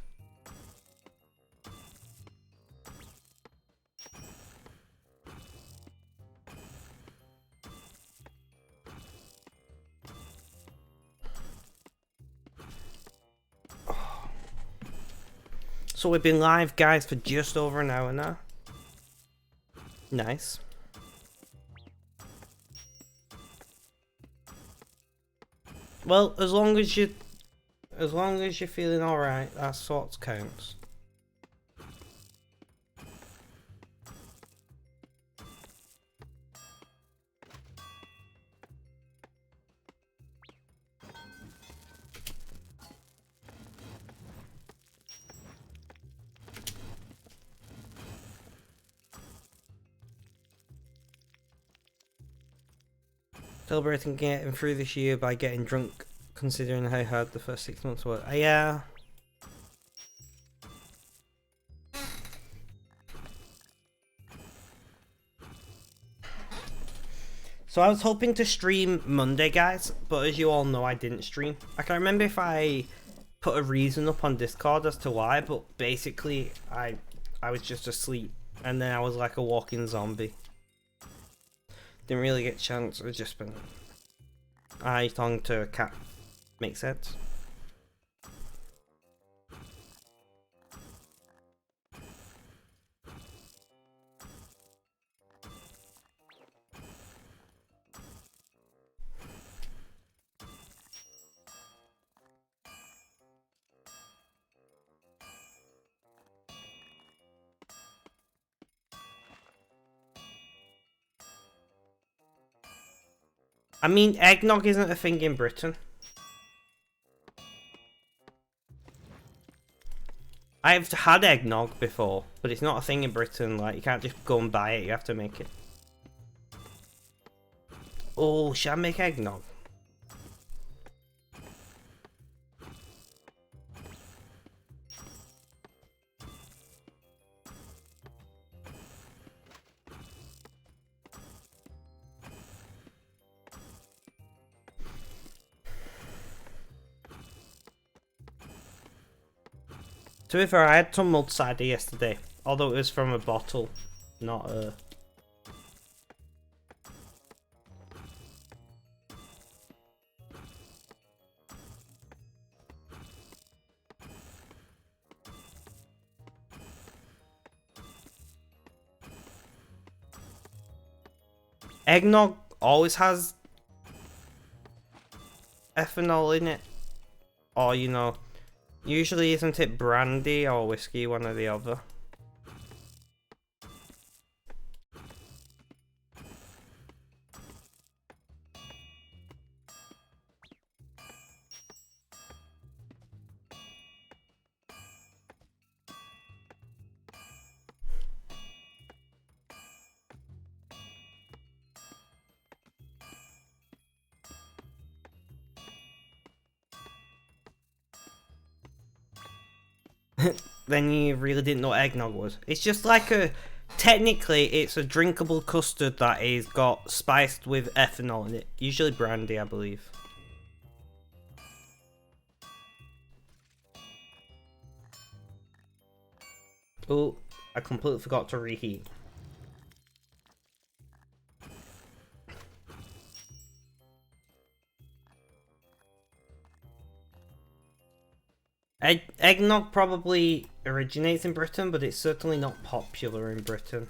So we've been live, guys, for just over an hour now. Nice. Well, as long as you're feeling alright, that's what counts. Celebrating getting through this year by getting drunk, considering how hard the first 6 months were. Yeah. So I was hoping to stream Monday, guys, but as you all know, I didn't stream. I can't remember if I put a reason up on Discord as to why, but basically I was just asleep, and then I was like a walking zombie. Didn't really get a chance. I've just been eye tongue to a cat. Makes sense. I mean, eggnog isn't a thing in Britain. I've had eggnog before, but it's not a thing in Britain. Like, you can't just go and buy it, you have to make it. Oh, should I make eggnog? To be fair, I had some mulled cider yesterday, although it was from a bottle, not a... Eggnog always has ethanol in it, or you know, usually isn't it brandy or whiskey, one or the other? Then you really didn't know what eggnog was. It's just like a... Technically, it's a drinkable custard that is got spiced with ethanol in it. Usually brandy, I believe. Oh, I completely forgot to reheat. Eggnog probably originates in Britain, but it's certainly not popular in Britain.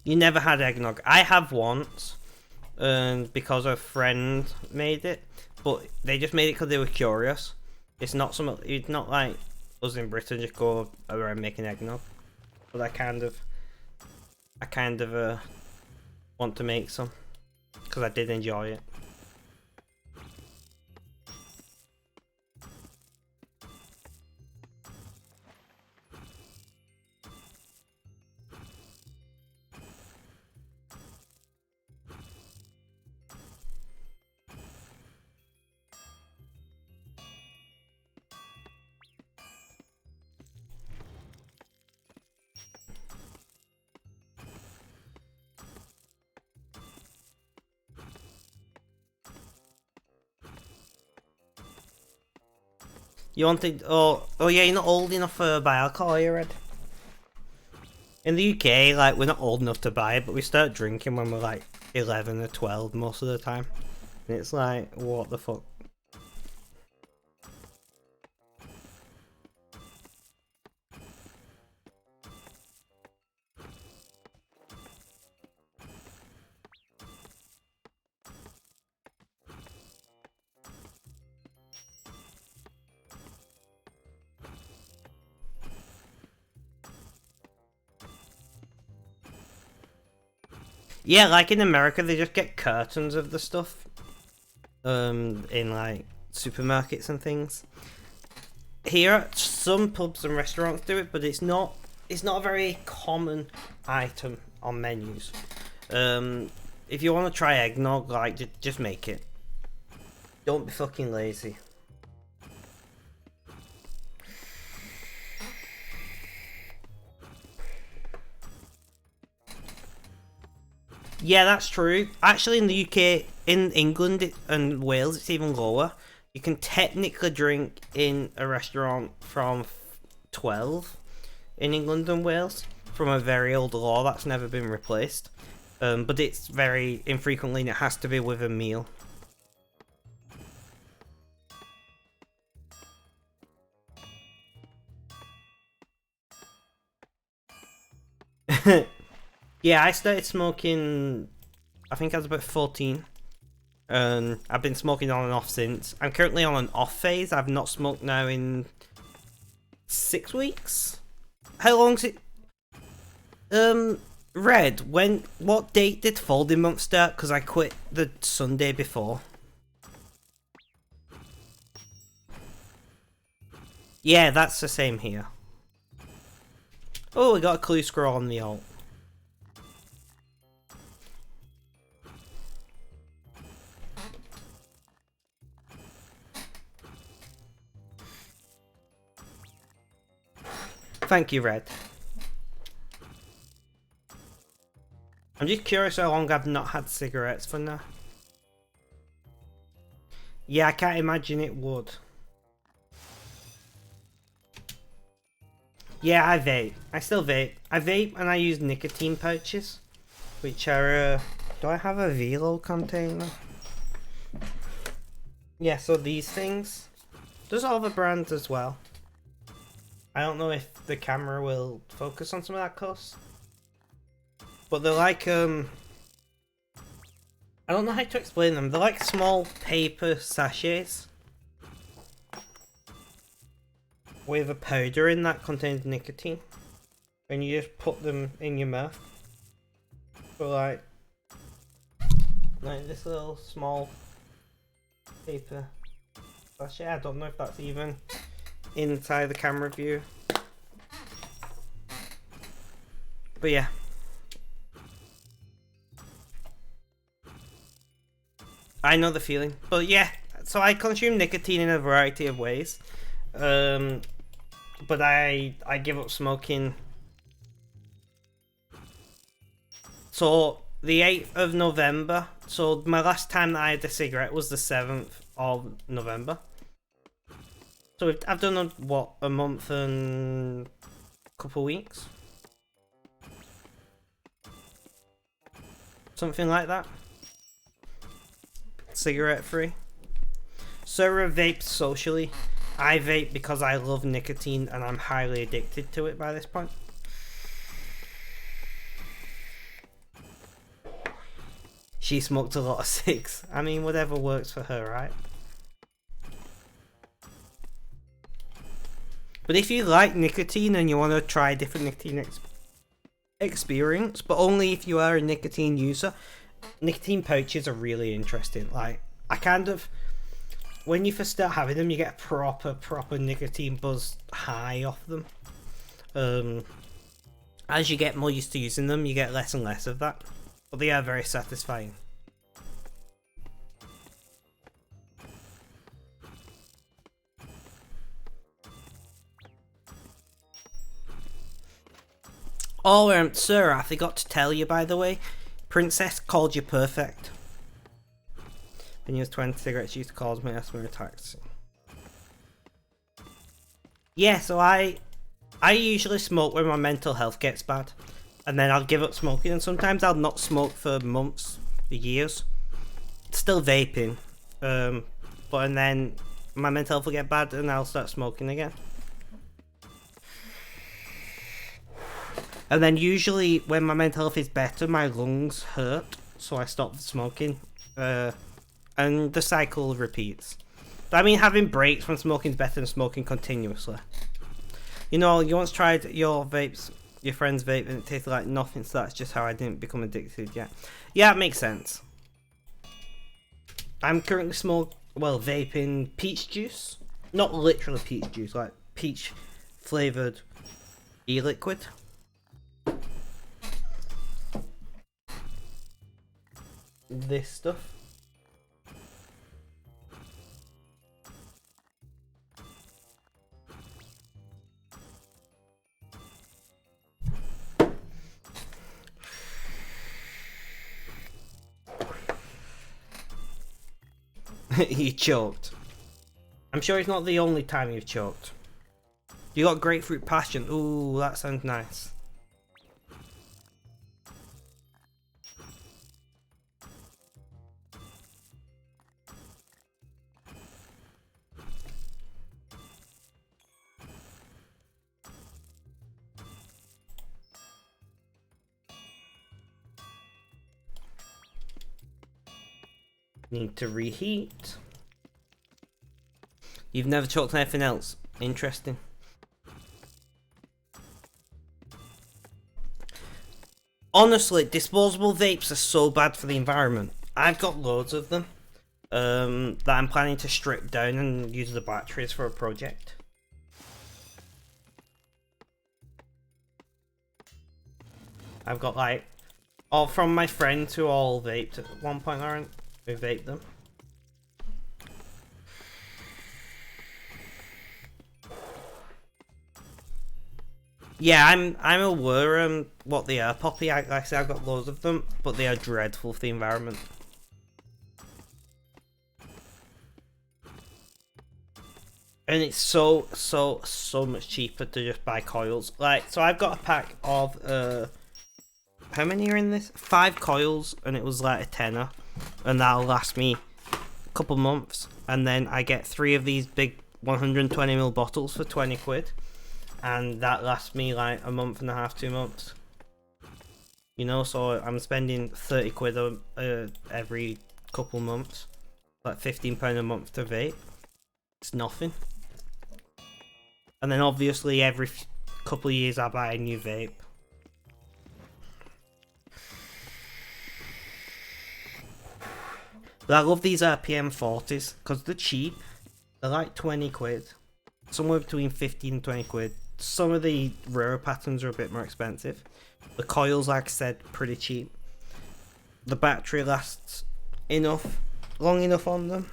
You never had eggnog. I have once, because a friend made it, but they just made it because they were curious. It's not some. It's not like us in Britain just go around making eggnog. But I kind of want to make some because I did enjoy it. You wanted? Oh yeah, you're not old enough to buy alcohol, are you, Red? In the UK, like, we're not old enough to buy it, but we start drinking when we're like 11 or 12 most of the time. And it's like, what the fuck? Yeah, like in America, they just get curtains of the stuff. In like supermarkets and things. Here, some pubs and restaurants do it, but it's not a very common item on menus. If you want to try eggnog, like, just make it. Don't be fucking lazy. Yeah, that's true. Actually, in the UK, in England and Wales, it's even lower. You can technically drink in a restaurant from 12 in England and Wales, from a very old law that's never been replaced. But it's very infrequently, and it has to be with a meal. Yeah, I started smoking, I think I was about 14. I've been smoking on and off since. I'm currently on an off phase. I've not smoked now in 6 weeks. How long's it? Red, what date did folding month start? Because I quit the Sunday before. Yeah, that's the same here. Oh, we got a clue scroll on the alt. Thank you, Red. I'm just curious how long I've not had cigarettes for now. Yeah, I can't imagine it would. Yeah, I vape. I still vape. I vape and I use nicotine pouches, which are, do I have a Velo container? Yeah, so these things. There's other brands as well. I don't know if the camera will focus on some of that cuss. But they're like, I don't know how to explain them. They're like small paper sachets with a powder in that contains nicotine. And you just put them in your mouth. So like this little small paper sachet. I don't know if that's even inside the camera view. But yeah. I know the feeling. But yeah, so I consume nicotine in a variety of ways. But I give up smoking. So the 8th of November. So my last time that I had a cigarette was the 7th of November. So I've done a month and a couple weeks. Something like that. Cigarette free. Sarah vapes socially. I vape because I love nicotine and I'm highly addicted to it by this point. She smoked a lot of cigs. I mean, whatever works for her, right? But if you like nicotine and you want to try a different nicotine experience, but only if you are a nicotine user, nicotine pouches are really interesting. Like, I kind of, when you first start having them, you get a proper nicotine buzz high off them. As you get more used to using them, you get less and less of that. But they are very satisfying. Oh, sir, I forgot to tell you, by the way. Princess called you perfect. When you was 20 cigarettes, she used to cause me asthma attacks. Yeah, so I usually smoke when my mental health gets bad. And then I'll give up smoking, and sometimes I'll not smoke for months, for years. Still vaping. But and then my mental health will get bad and I'll start smoking again. And then usually when my mental health is better, my lungs hurt, so I stop smoking. And the cycle repeats. But I mean, having breaks from smoking is better than smoking continuously. You know, you once tried your friend's vape, and it tasted like nothing, so that's just how I didn't become addicted yet. Yeah, it makes sense. I'm currently vaping peach juice. Not literally peach juice, like peach flavoured e-liquid. This stuff. You choked. I'm sure it's not the only time you've choked. You got grapefruit passion. Ooh, that sounds nice. Need to reheat. You've never choked on anything else. Interesting. Honestly, disposable vapes are so bad for the environment. I've got loads of them that I'm planning to strip down and use the batteries for a project. I've got like all from my friends who all vaped at one point, aren't who vaped them. Yeah, I'm aware what they are, Poppy. Like I said, I've got loads of them, but they are dreadful for the environment. And it's so much cheaper to just buy coils. Like, so I've got a pack of how many are in this? 5 coils, and it was like a tenner, and that'll last me a couple months. And then I get 3 of these big 120ml bottles for 20 quid. And that lasts me like a month and a half, 2 months. You know, so I'm spending 30 quid every couple months. Like £15 a month to vape. It's nothing. And then obviously every couple of years I buy a new vape. But I love these RPM 40s because they're cheap. They're like 20 quid. Somewhere between 15 and 20 quid. Some of the rarer patterns are a bit more expensive. The coils, like I said, pretty cheap. The battery lasts long enough on them.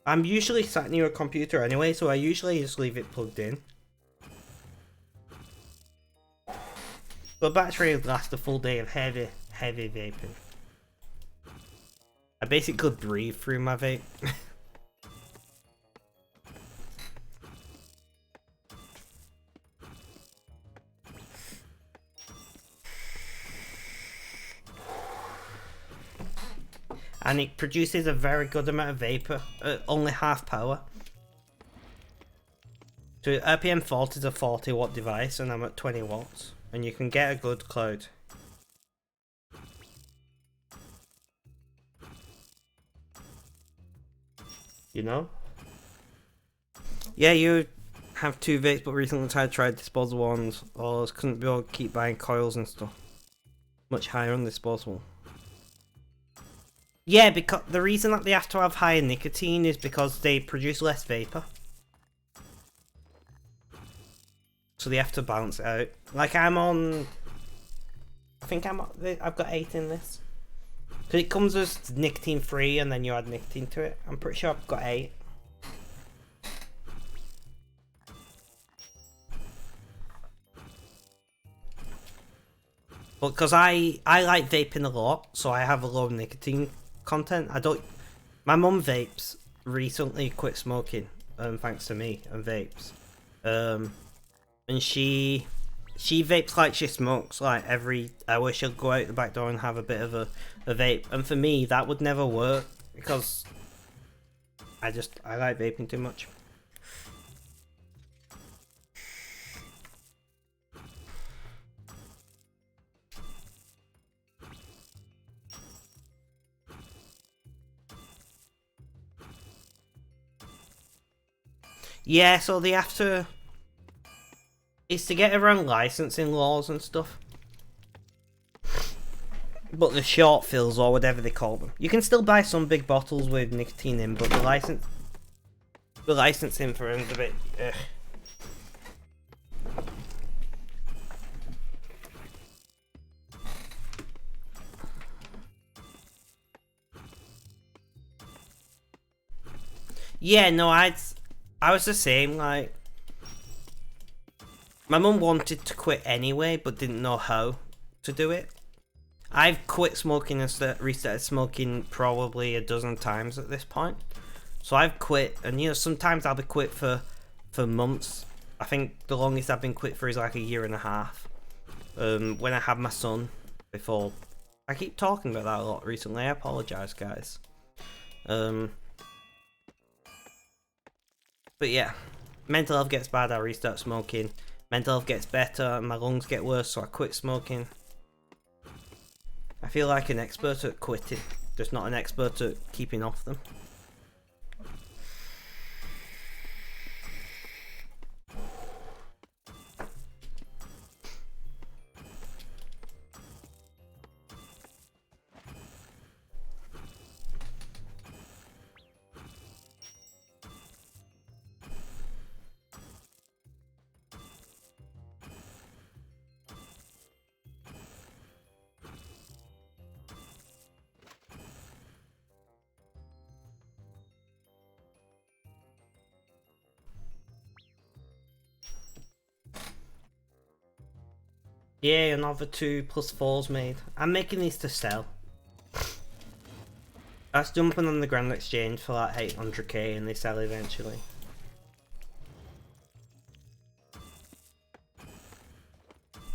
I'm usually sat near a computer anyway, so I usually just leave it plugged in. But battery lasts a full day of heavy vaping. I basically breathe through my vape. And it produces a very good amount of vapor at only half power. So RPM 40 is a 40 watt device and I'm at 20 watts. And you can get a good cloud. You know? Yeah, you have 2 vapes, but recently tried disposable ones, or couldn't be able to keep buying coils and stuff. Much higher on disposable. Yeah, because the reason that they have to have higher nicotine is because they produce less vapor. So they have to balance it out. Like I'm on... I think I've got 8 in this. Because it comes as nicotine free and then you add nicotine to it. I'm pretty sure I've got 8. But because I like vaping a lot, so I have a low nicotine content. My mum vapes, recently quit smoking, thanks to me and vapes. And she vapes like she smokes, like every hour she'll go out the back door and have a bit of a vape. And for me, that would never work because I like vaping too much. Yeah, so they have to... It's to get around licensing laws and stuff. But the short fills, or whatever they call them. You can still buy some big bottles with nicotine in, but the licensing for them is a bit... Yeah, no, I was the same, like... My mum wanted to quit anyway, but didn't know how to do it. I've quit smoking and restarted smoking probably a dozen times at this point. So I've quit, and you know, sometimes I'll be quit for months. I think the longest I've been quit for is like a year and a half. When I had my son before. I keep talking about that a lot recently, I apologise guys. But yeah, mental health gets bad, I restart smoking. Mental health gets better, and my lungs get worse, so I quit smoking. I feel like an expert at quitting, just not an expert at keeping off them. Yeah, another 2+4's made. I'm making these to sell. That's jumping on the Grand Exchange for like 800k and they sell eventually.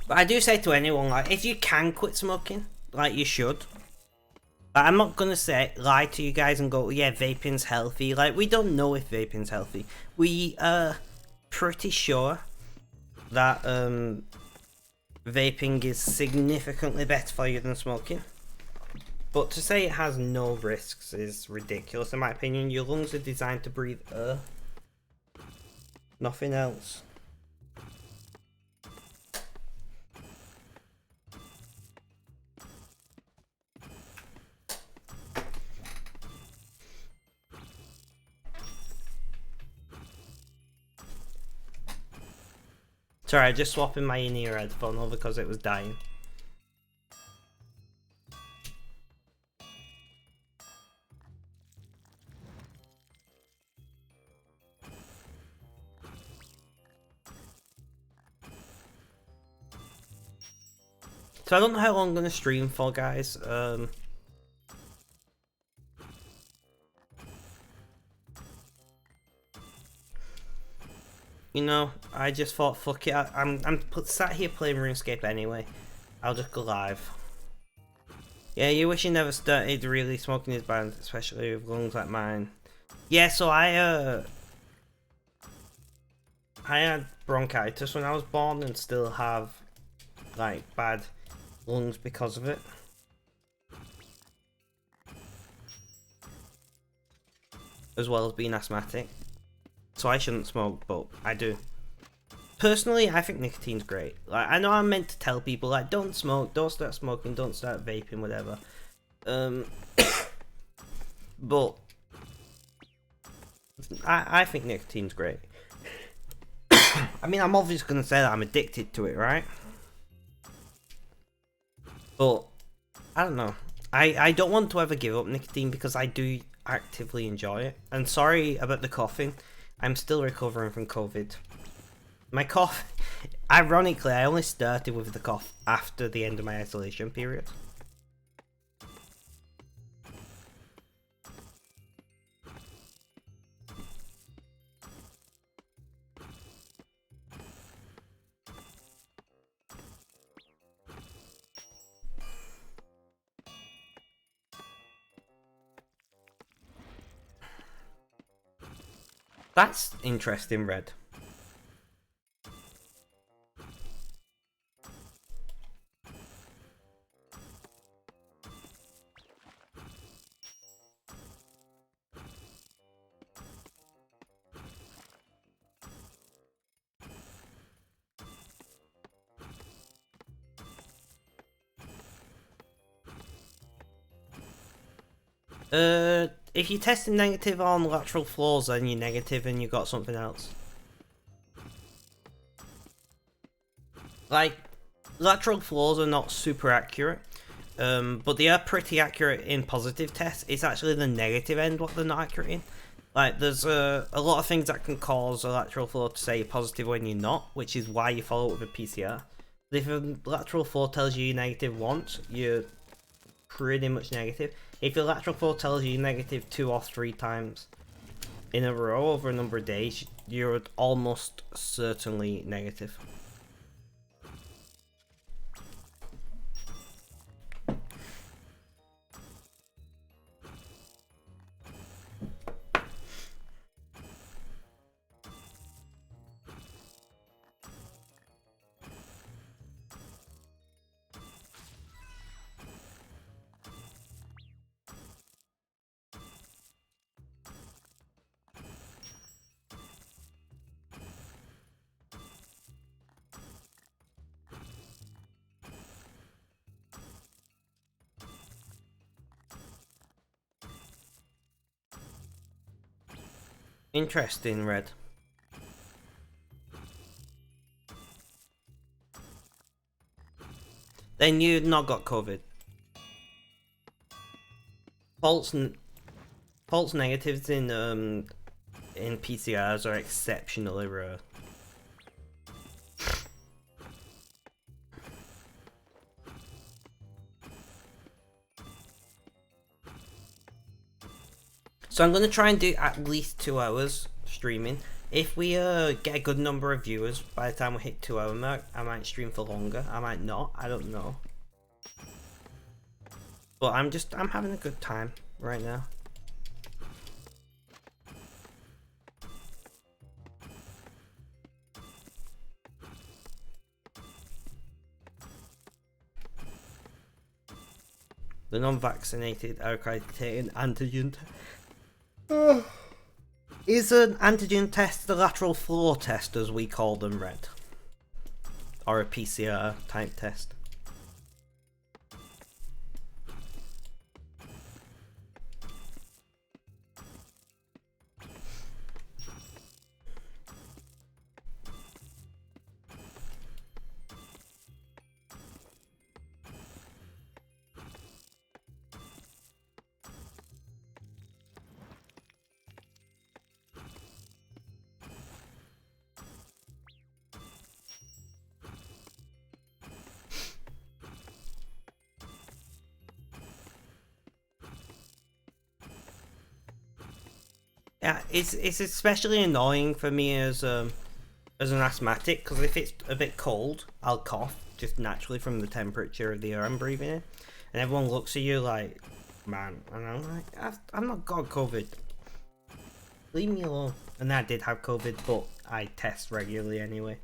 But I do say to anyone, like, if you can quit smoking, like, you should. Like, I'm not gonna lie to you guys and go, yeah, vaping's healthy. Like, we don't know if vaping's healthy. We are pretty sure that, vaping is significantly better for you than smoking. But to say it has no risks is ridiculous in my opinion. Your lungs are designed to breathe air. Nothing else. Sorry, I just swapping my in-ear headphone over because it was dying. So I don't know how long I'm gonna stream for, guys. You know, I just thought, fuck it. I'm sat here playing RuneScape anyway. I'll just go live. Yeah, you wish you never started really smoking his band, especially with lungs like mine. Yeah, so I had bronchitis when I was born and still have like bad lungs because of it. as well as being asthmatic. So I shouldn't smoke, but I do. Personally, I think nicotine's great. Like, I know I'm meant to tell people, like, don't smoke, don't start smoking, don't start vaping, whatever. But I think nicotine's great. I mean, I'm obviously going to say that I'm addicted to it, right? But I don't know. I don't want to ever give up nicotine because I do actively enjoy it. And sorry about the coughing. I'm still recovering from COVID. My cough, ironically, I only started with the cough after the end of my isolation period. That's interesting, Red. If you tested negative on lateral floors, then you're negative and you got something else. Like, lateral floors are not super accurate, but they are pretty accurate in positive tests. It's actually the negative end what they're not accurate in. Like, there's a lot of things that can cause a lateral floor to say positive when you're not, which is why you follow it with a PCR. But if a lateral floor tells you you're negative once, you're pretty much negative. If your lateral floor tells you you're negative 2 or 3 times in a row over a number of days, you're almost certainly negative. Interesting, Red. Then you've not got COVID. False negatives in PCRs are exceptionally rare. So I'm gonna try and do at least 2 hours streaming. If we get a good number of viewers by the time we hit 2 hour mark, I might stream for longer. I might not. I don't know. But I'm having a good time right now. The non-vaccinated are accredited antigen. Is an antigen test the lateral floor test, as we call them, Red? Or a PCR type test? Yeah, it's especially annoying for me as an asthmatic, because if it's a bit cold, I'll cough just naturally from the temperature of the air I'm breathing in, and everyone looks at you like, man, and I'm like, I've not got COVID. Leave me alone. And I did have COVID, but I test regularly anyway.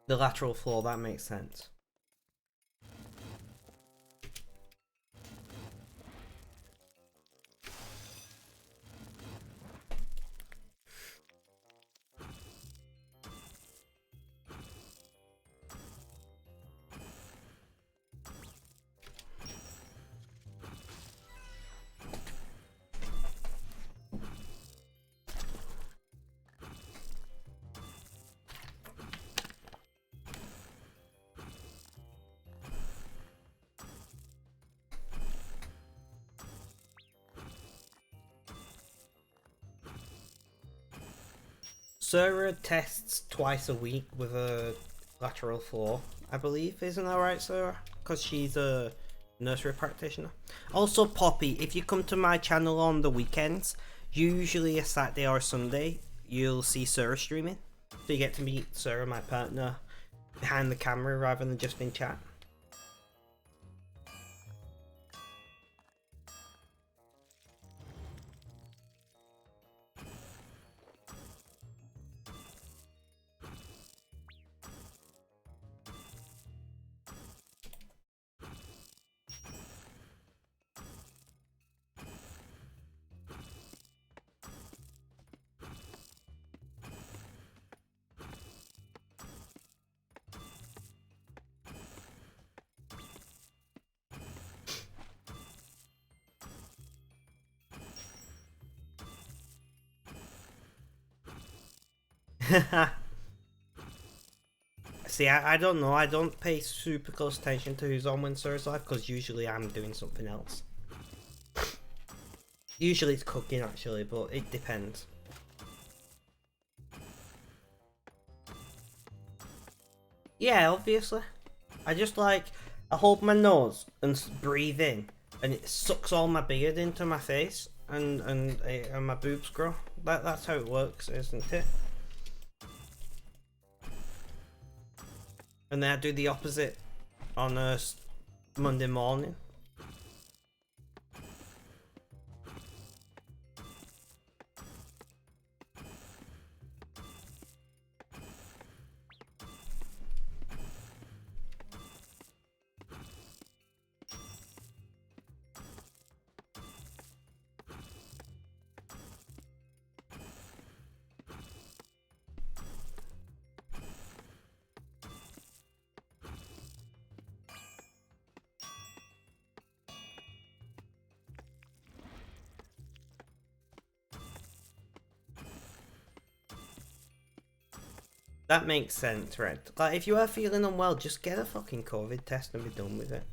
The lateral floor, that makes sense. Sarah tests twice a week with a lateral floor, I believe. Isn't that right, Sarah? Because she's a nursery practitioner. Also, Poppy, if you come to my channel on the weekends, usually a Saturday or Sunday, you'll see Sarah streaming. So you get to meet Sarah, my partner, behind the camera rather than just in chat. See, I don't know. I don't pay super close attention to who's on when Sarah's live because usually I'm doing something else. Usually it's cooking actually, but it depends. Yeah, obviously. I just I hold my nose and breathe in, and it sucks all my beard into my face, and my boobs grow. That's how it works, isn't it? And then I do the opposite on a Monday morning. That makes sense, Red. Like, if you are feeling unwell, just get a fucking COVID test and be done with it.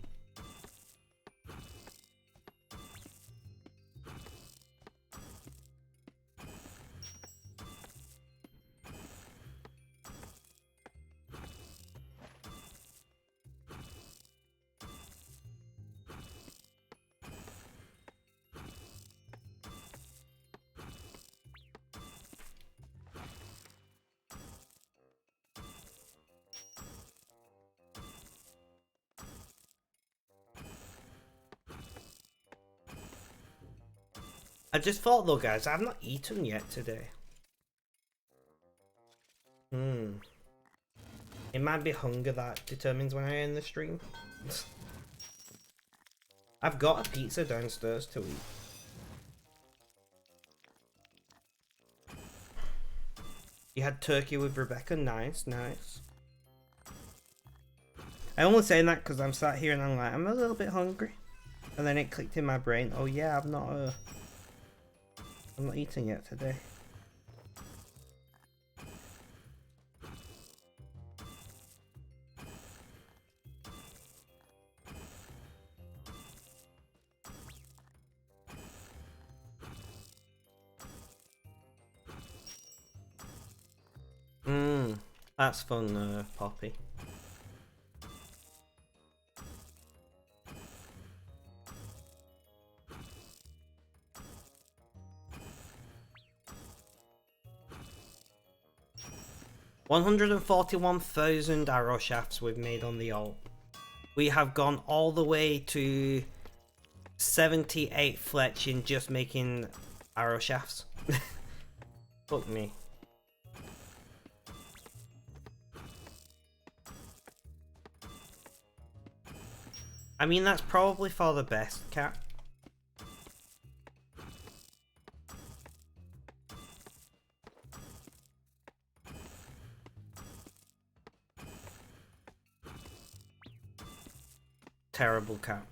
I just thought though, guys, I've not eaten yet today. It might be hunger that determines when I end the stream. I've got a pizza downstairs to eat. You had turkey with Rebecca? Nice, nice. I only say that because I'm sat here and I'm like, I'm a little bit hungry. And then it clicked in my brain, oh yeah, I'm not eating yet today. That's fun, Poppy. $141,000 arrow shafts we've made on the alt. We have gone all the way to 78 fletch in just making arrow shafts. Fuck me. I mean, that's probably for the best, cat. Terrible cat.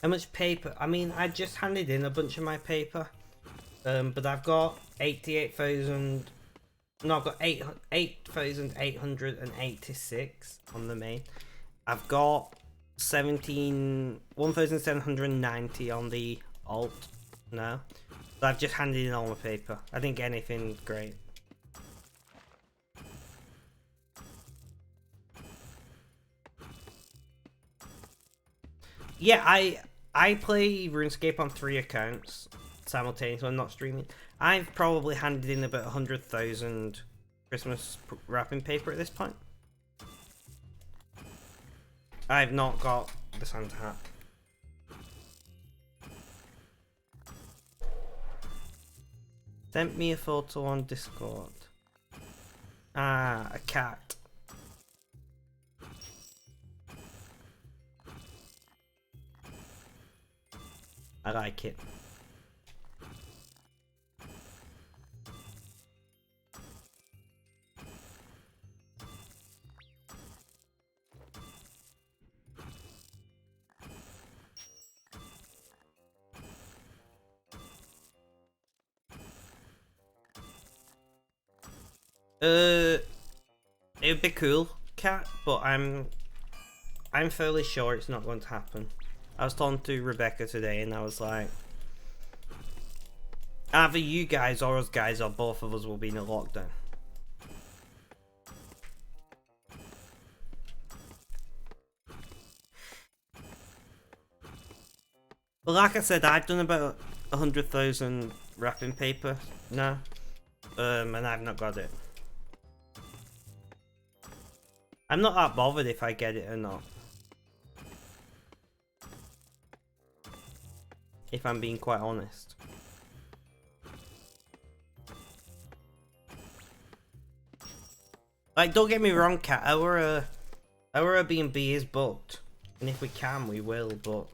How much paper? I mean, I just handed in a bunch of my paper. But I've got 88,000. No, I've got 8,886 on the main. I've got 1,790 on the alt now. But I've just handed in all my paper. I didn't get anything great. Yeah, I play RuneScape on 3 accounts simultaneously when not streaming. I've probably handed in about 100,000 Christmas wrapping paper at this point. I've not got the Santa hat. Sent me a photo on Discord. Ah, a cat. I like it. It would be cool, cat, but I'm fairly sure it's not going to happen. I was talking to Rebecca today, and I was like, either you guys or us guys or both of us will be in a lockdown. But like I said, I've done about 100,000 wrapping paper now, and I've not got it. I'm not that bothered if I get it or not, if I'm being quite honest. Like, don't get me wrong, cat. Our Airbnb is booked, and if we can, we will. But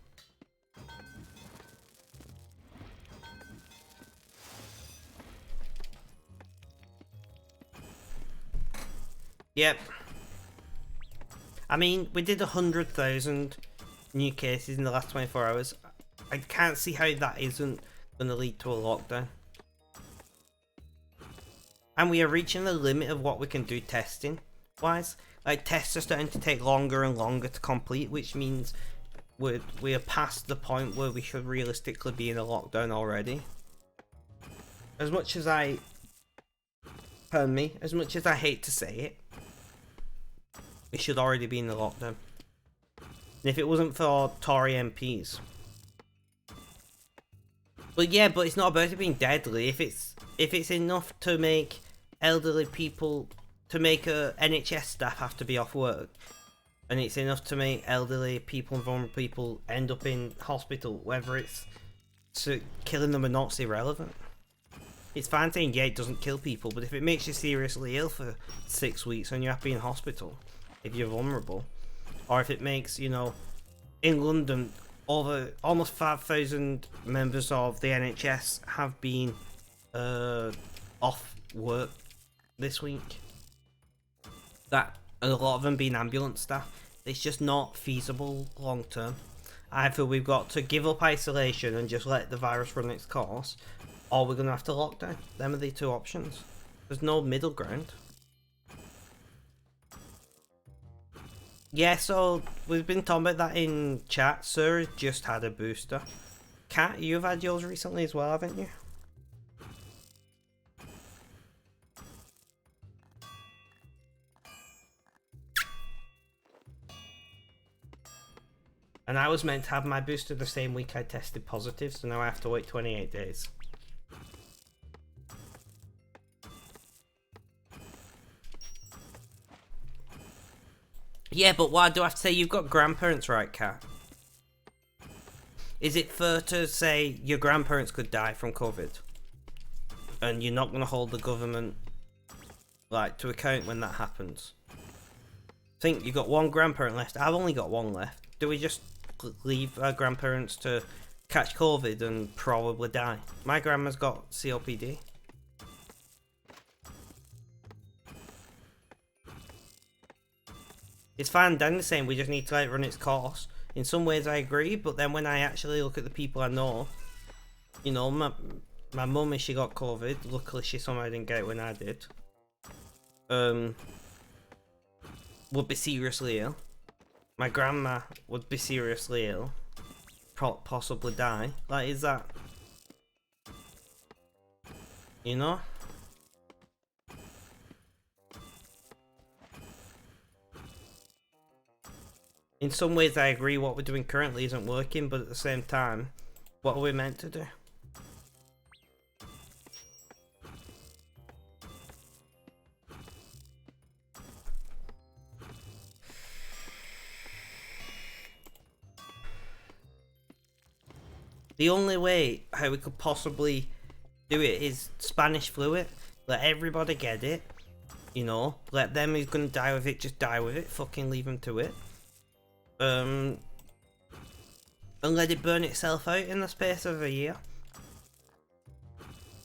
yep. I mean, we did 100,000 new cases in the last 24 hours. I can't see how that isn't going to lead to a lockdown. And we are reaching the limit of what we can do testing wise. Like, tests are starting to take longer and longer to complete, which means we are past the point where we should realistically be in a lockdown already. As much as I hate to say it, we should already be in the lockdown. And if it wasn't for Tory MPs. But yeah, but it's not about it being deadly. If it's enough to make elderly people, to make NHS staff have to be off work, and it's enough to make elderly people and vulnerable people end up in hospital, whether it's killing them or not, it's irrelevant. It's fine saying, yeah, it doesn't kill people, but if it makes you seriously ill for 6 weeks and you have to be in hospital, if you're vulnerable, or if it makes, you know, in London, over almost 5,000 members of the NHS have been off work this week. That, and a lot of them being ambulance staff. It's just not feasible long term. Either we've got to give up isolation and just let the virus run its course, or we're going to have to lock down. Them are the two options. There's no middle ground. Yeah, so we've been talking about that in chat. Sir just had a booster. Kat, you've had yours recently as well, haven't you? And I was meant to have my booster the same week I tested positive, so now I have to wait 28 days. Yeah, but why do I have to say you've got grandparents, right, Kat? Is it fair to say your grandparents could die from COVID? And you're not going to hold the government, like, to account when that happens? Think you've got one grandparent left. I've only got one left. Do we just leave our grandparents to catch COVID and probably die? My grandma's got COPD. It's fine, Danny's saying we just need to let it run its course. In some ways I agree, but then when I actually look at the people I know, you know, my mum, she got COVID. Luckily she somehow didn't get it when I did. Would be seriously ill. My grandma would be seriously ill. Possibly die. Like, is that... You know? In some ways I agree what we're doing currently isn't working, but at the same time, what are we meant to do? The only way how we could possibly do it is Spanish flu it. Let everybody get it. You know, let them who's gonna die with it just die with it. Fucking leave them to it. And let it burn itself out in the space of a year.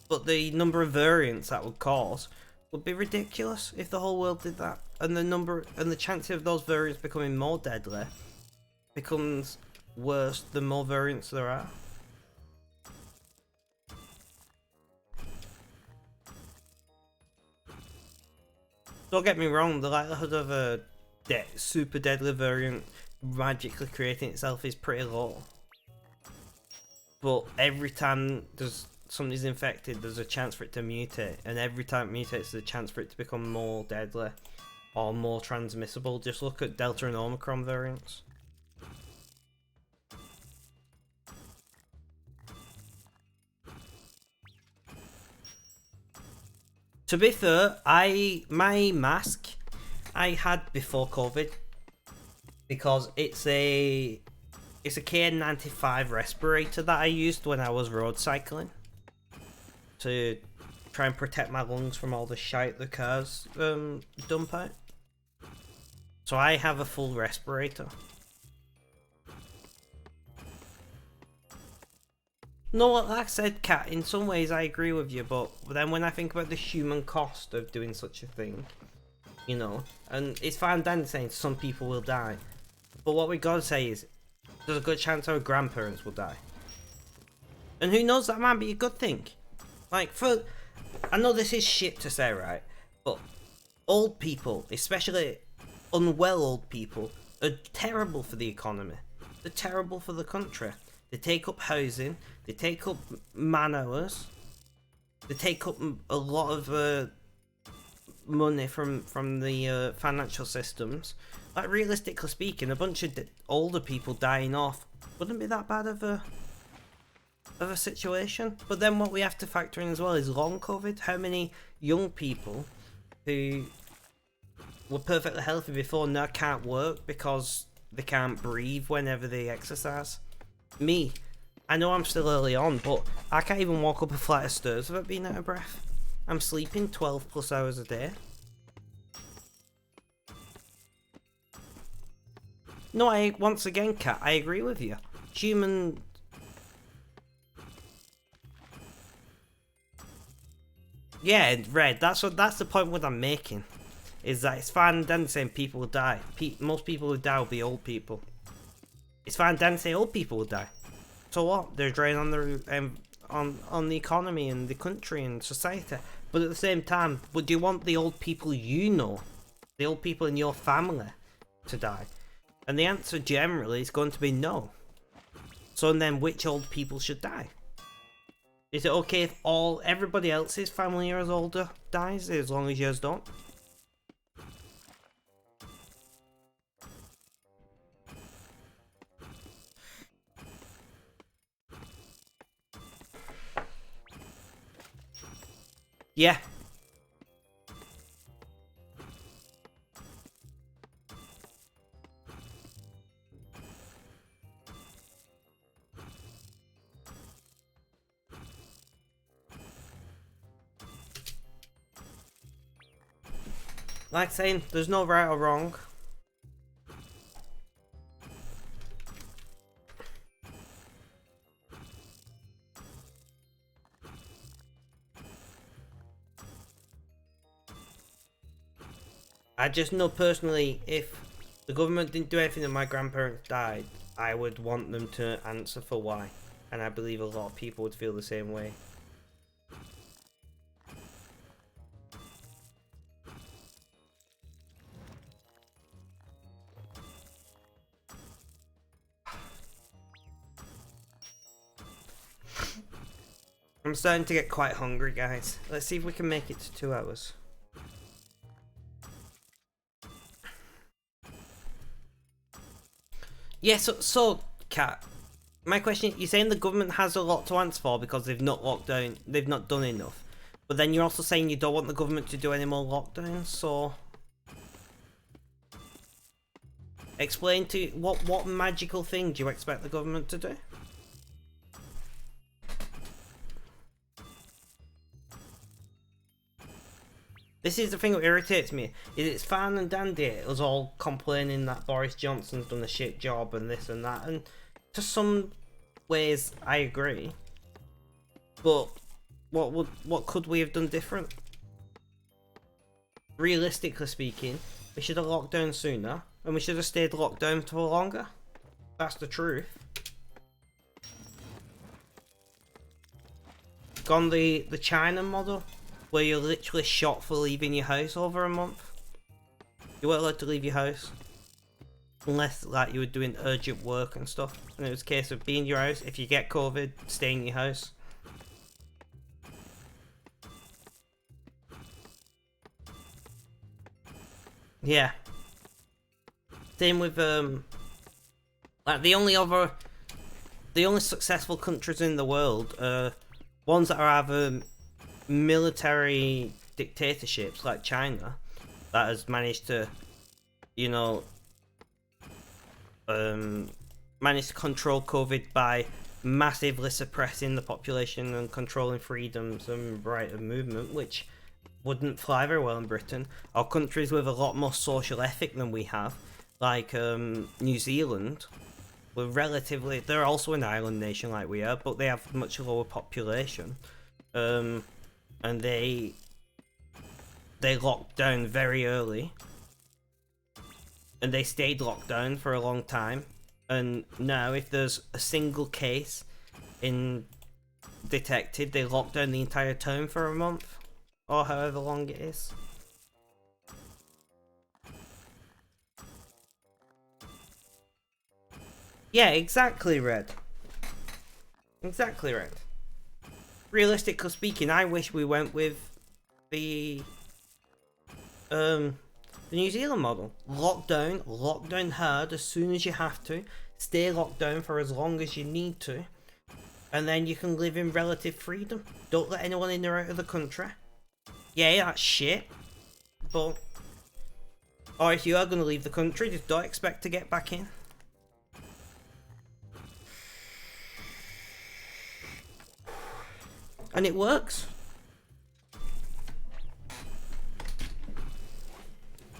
But the number of variants that would cause would be ridiculous if the whole world did that. And the chance of those variants becoming more deadly becomes worse the more variants there are. Don't get me wrong, the likelihood of a super deadly variant magically creating itself is pretty low. But every time somebody's infected, there's a chance for it to mutate, and every time it mutates, there's a chance for it to become more deadly or more transmissible. Just look at Delta and Omicron variants. To be fair, my mask I had before COVID because it's a KN95 respirator that I used when I was road cycling to try and protect my lungs from all the shite the cars dump out. So I have a full respirator. No, like I said, Kat, in some ways I agree with you, but then when I think about the human cost of doing such a thing, you know, and it's fine Dan saying some people will die, but what we gotta say is, there's a good chance our grandparents will die. And who knows, that might be a good thing. Like, I know this is shit to say, right, but old people, especially unwell old people, are terrible for the economy. They're terrible for the country. They take up housing, they take up man hours, they take up a lot of money from the financial systems. Like, realistically speaking, a bunch of older people dying off wouldn't be that bad of a situation. But then what we have to factor in as well is long COVID. How many young people who were perfectly healthy before now can't work because they can't breathe whenever they exercise? Me, I know I'm still early on, but I can't even walk up a flight of stairs without being out of breath. I'm sleeping 12 plus hours a day. No, once again, Kat, I agree with you. Human... Yeah, Red, that's the point what I'm making. Is that it's fine then saying people will die. Most people who die will be old people. It's fine then say old people will die. So what? They're draining on the on the economy and the country and society. But at the same time, would you want the old people you know, the old people in your family, to die? And the answer generally is going to be no. So then, which old people should die? Is it okay if everybody else's family years older dies as long as yours don't? Yeah. Like saying, there's no right or wrong. I just know personally, if the government didn't do anything and my grandparents died, I would want them to answer for why. And I believe a lot of people would feel the same way. I'm starting to get quite hungry, guys. Let's see if we can make it to 2 hours. Yeah, so Kat, my question, you're saying the government has a lot to answer for because they've not locked down, they've not done enough. But then you're also saying you don't want the government to do any more lockdowns, so... Explain to what magical thing do you expect the government to do? This is the thing that irritates me, is it's fine and dandy us all complaining that Boris Johnson's done a shit job and this and that, and to some ways I agree. But what could we have done different? Realistically speaking, we should have locked down sooner, and we should have stayed locked down for longer. That's the truth. Gone the China model, where you're literally shot for leaving your house over a month. You weren't allowed to leave your house. Unless like you were doing urgent work and stuff. And it was a case of being in your house. If you get COVID, stay in your house. Yeah. Same with like the only successful countries in the world are ones that are either military dictatorships like China that has managed to, you know, managed to control COVID by massively suppressing the population and controlling freedoms and right of movement, which wouldn't fly very well in Britain. Or countries with a lot more social ethic than we have, like New Zealand, were relatively, they're also an island nation like we are, but they have much lower population. And they locked down very early, and they stayed locked down for a long time. And now, if there's a single case detected, they lock down the entire town for a month, or however long it is. Yeah, exactly, Red. Exactly, Red. Realistically speaking, I wish we went with the New Zealand model. Lock down hard as soon as you have to, stay locked down for as long as you need to, and then you can live in relative freedom. Don't let anyone in or out of the country. Yeah, that's shit, but or if you are going to leave the country, just don't expect to get back in. And it works.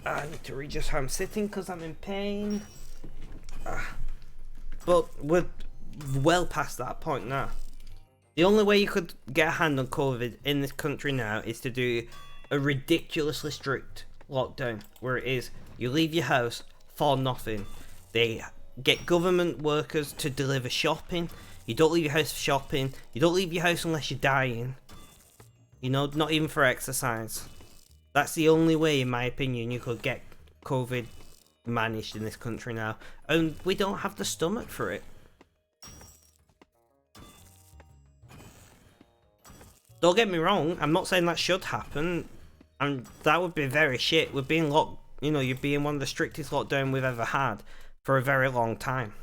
I need to readjust how I'm sitting because I'm in pain. But we're well past that point now. The only way you could get a hand on COVID in this country now is to do a ridiculously strict lockdown, where it is you leave your house for nothing. They get government workers to deliver shopping. You don't leave your house for shopping. You don't leave your house unless you're dying. You know, not even for exercise. That's the only way, in my opinion, you could get COVID managed in this country now. And we don't have the stomach for it. Don't get me wrong, I'm not saying that should happen. And that would be very shit. We're being locked, you know, you're being one of the strictest lockdown we've ever had for a very long time.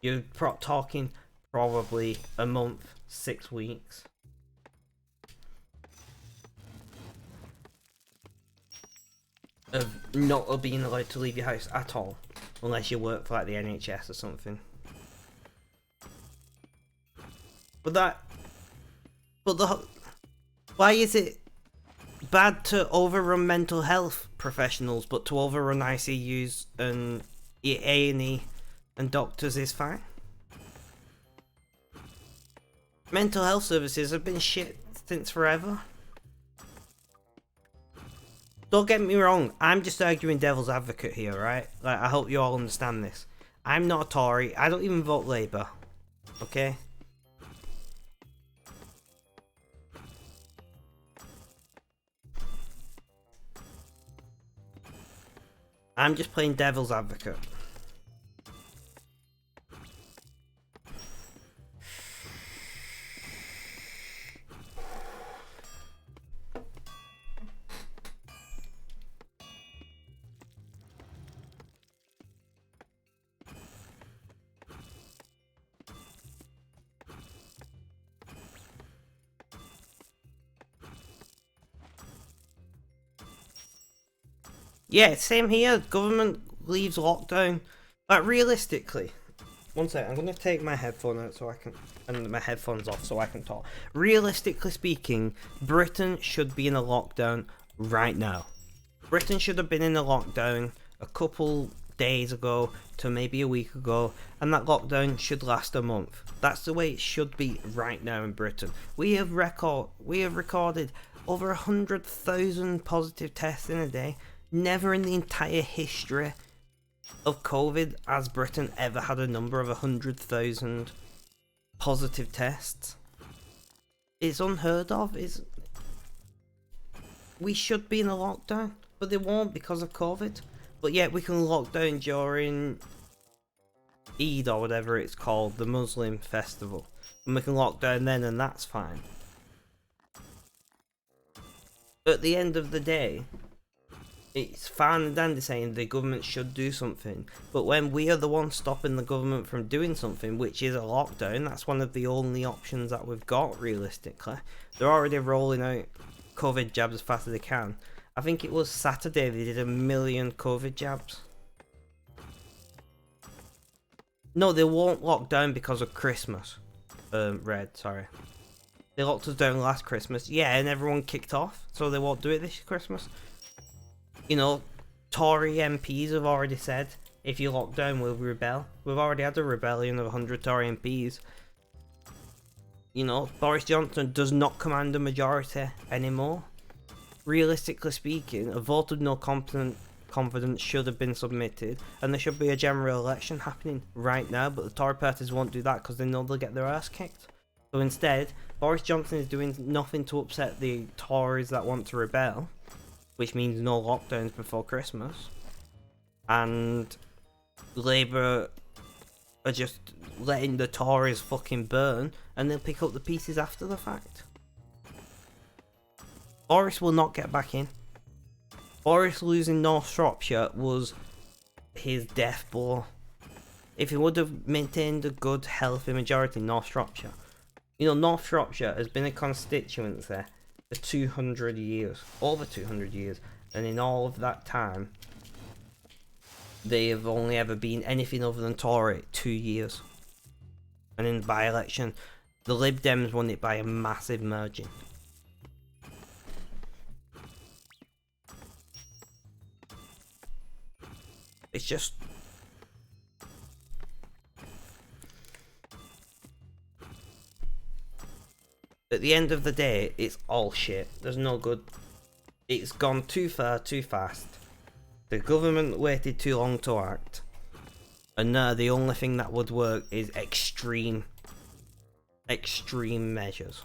You're talking probably a month, 6 weeks. Of not being allowed to leave your house at all, unless you work for like the NHS or something. But why is it bad to overrun mental health professionals, but to overrun ICUs and A&E and doctors is fine? Mental health services have been shit since forever. Don't get me wrong, I'm just arguing devil's advocate here, right? Like, I hope you all understand this. I'm not a Tory. I don't even vote Labour. Okay? I'm just playing devil's advocate. Yeah, same here. Government leaves lockdown. Like, realistically, one sec, I'm gonna take my headphone out so I can, and my headphones off so I can talk. Realistically speaking, Britain should be in a lockdown right now. Britain should have been in a lockdown a couple days ago to maybe a week ago, and that lockdown should last a month. That's the way it should be right now in Britain. We have recorded over 100,000 positive tests in a day. Never in the entire history of COVID has Britain ever had a number of 100,000 positive tests. It's unheard of. We should be in a lockdown, but they won't because of COVID. But yet we can lock down during Eid or whatever it's called, the Muslim festival. And we can lock down then and that's fine. At the end of the day, it's fine and dandy saying the government should do something, but when we are the ones stopping the government from doing something, which is a lockdown, that's one of the only options that we've got realistically. They're already rolling out COVID jabs as fast as they can. I think it was Saturday they did 1 million COVID jabs. No, they won't lock down because of Christmas. Red, sorry. They locked us down last Christmas, yeah, and everyone kicked off, so they won't do it this Christmas. You know, Tory MPs have already said, if you lock down, we'll rebel. We've already had a rebellion of 100 Tory MPs. You know, Boris Johnson does not command a majority anymore. Realistically speaking, a vote of no confidence should have been submitted, and there should be a general election happening right now, but the Tory parties won't do that because they know they'll get their ass kicked. So instead, Boris Johnson is doing nothing to upset the Tories that want to rebel, which means no lockdowns before Christmas, and Labour are just letting the Tories fucking burn, and they'll pick up the pieces after the fact. Boris will not get back in. Boris losing North Shropshire was his death blow. If he would have maintained a good, healthy majority in North Shropshire. You know, North Shropshire has been a constituency for 200 years, over 200 years, and in all of that time they have only ever been anything other than Tory 2 years, and in the by-election the Lib Dems won it by a massive margin. It's just at the end of the day, it's all shit. There's no good. It's gone too far, too fast. The government waited too long to act. And now the only thing that would work is extreme measures.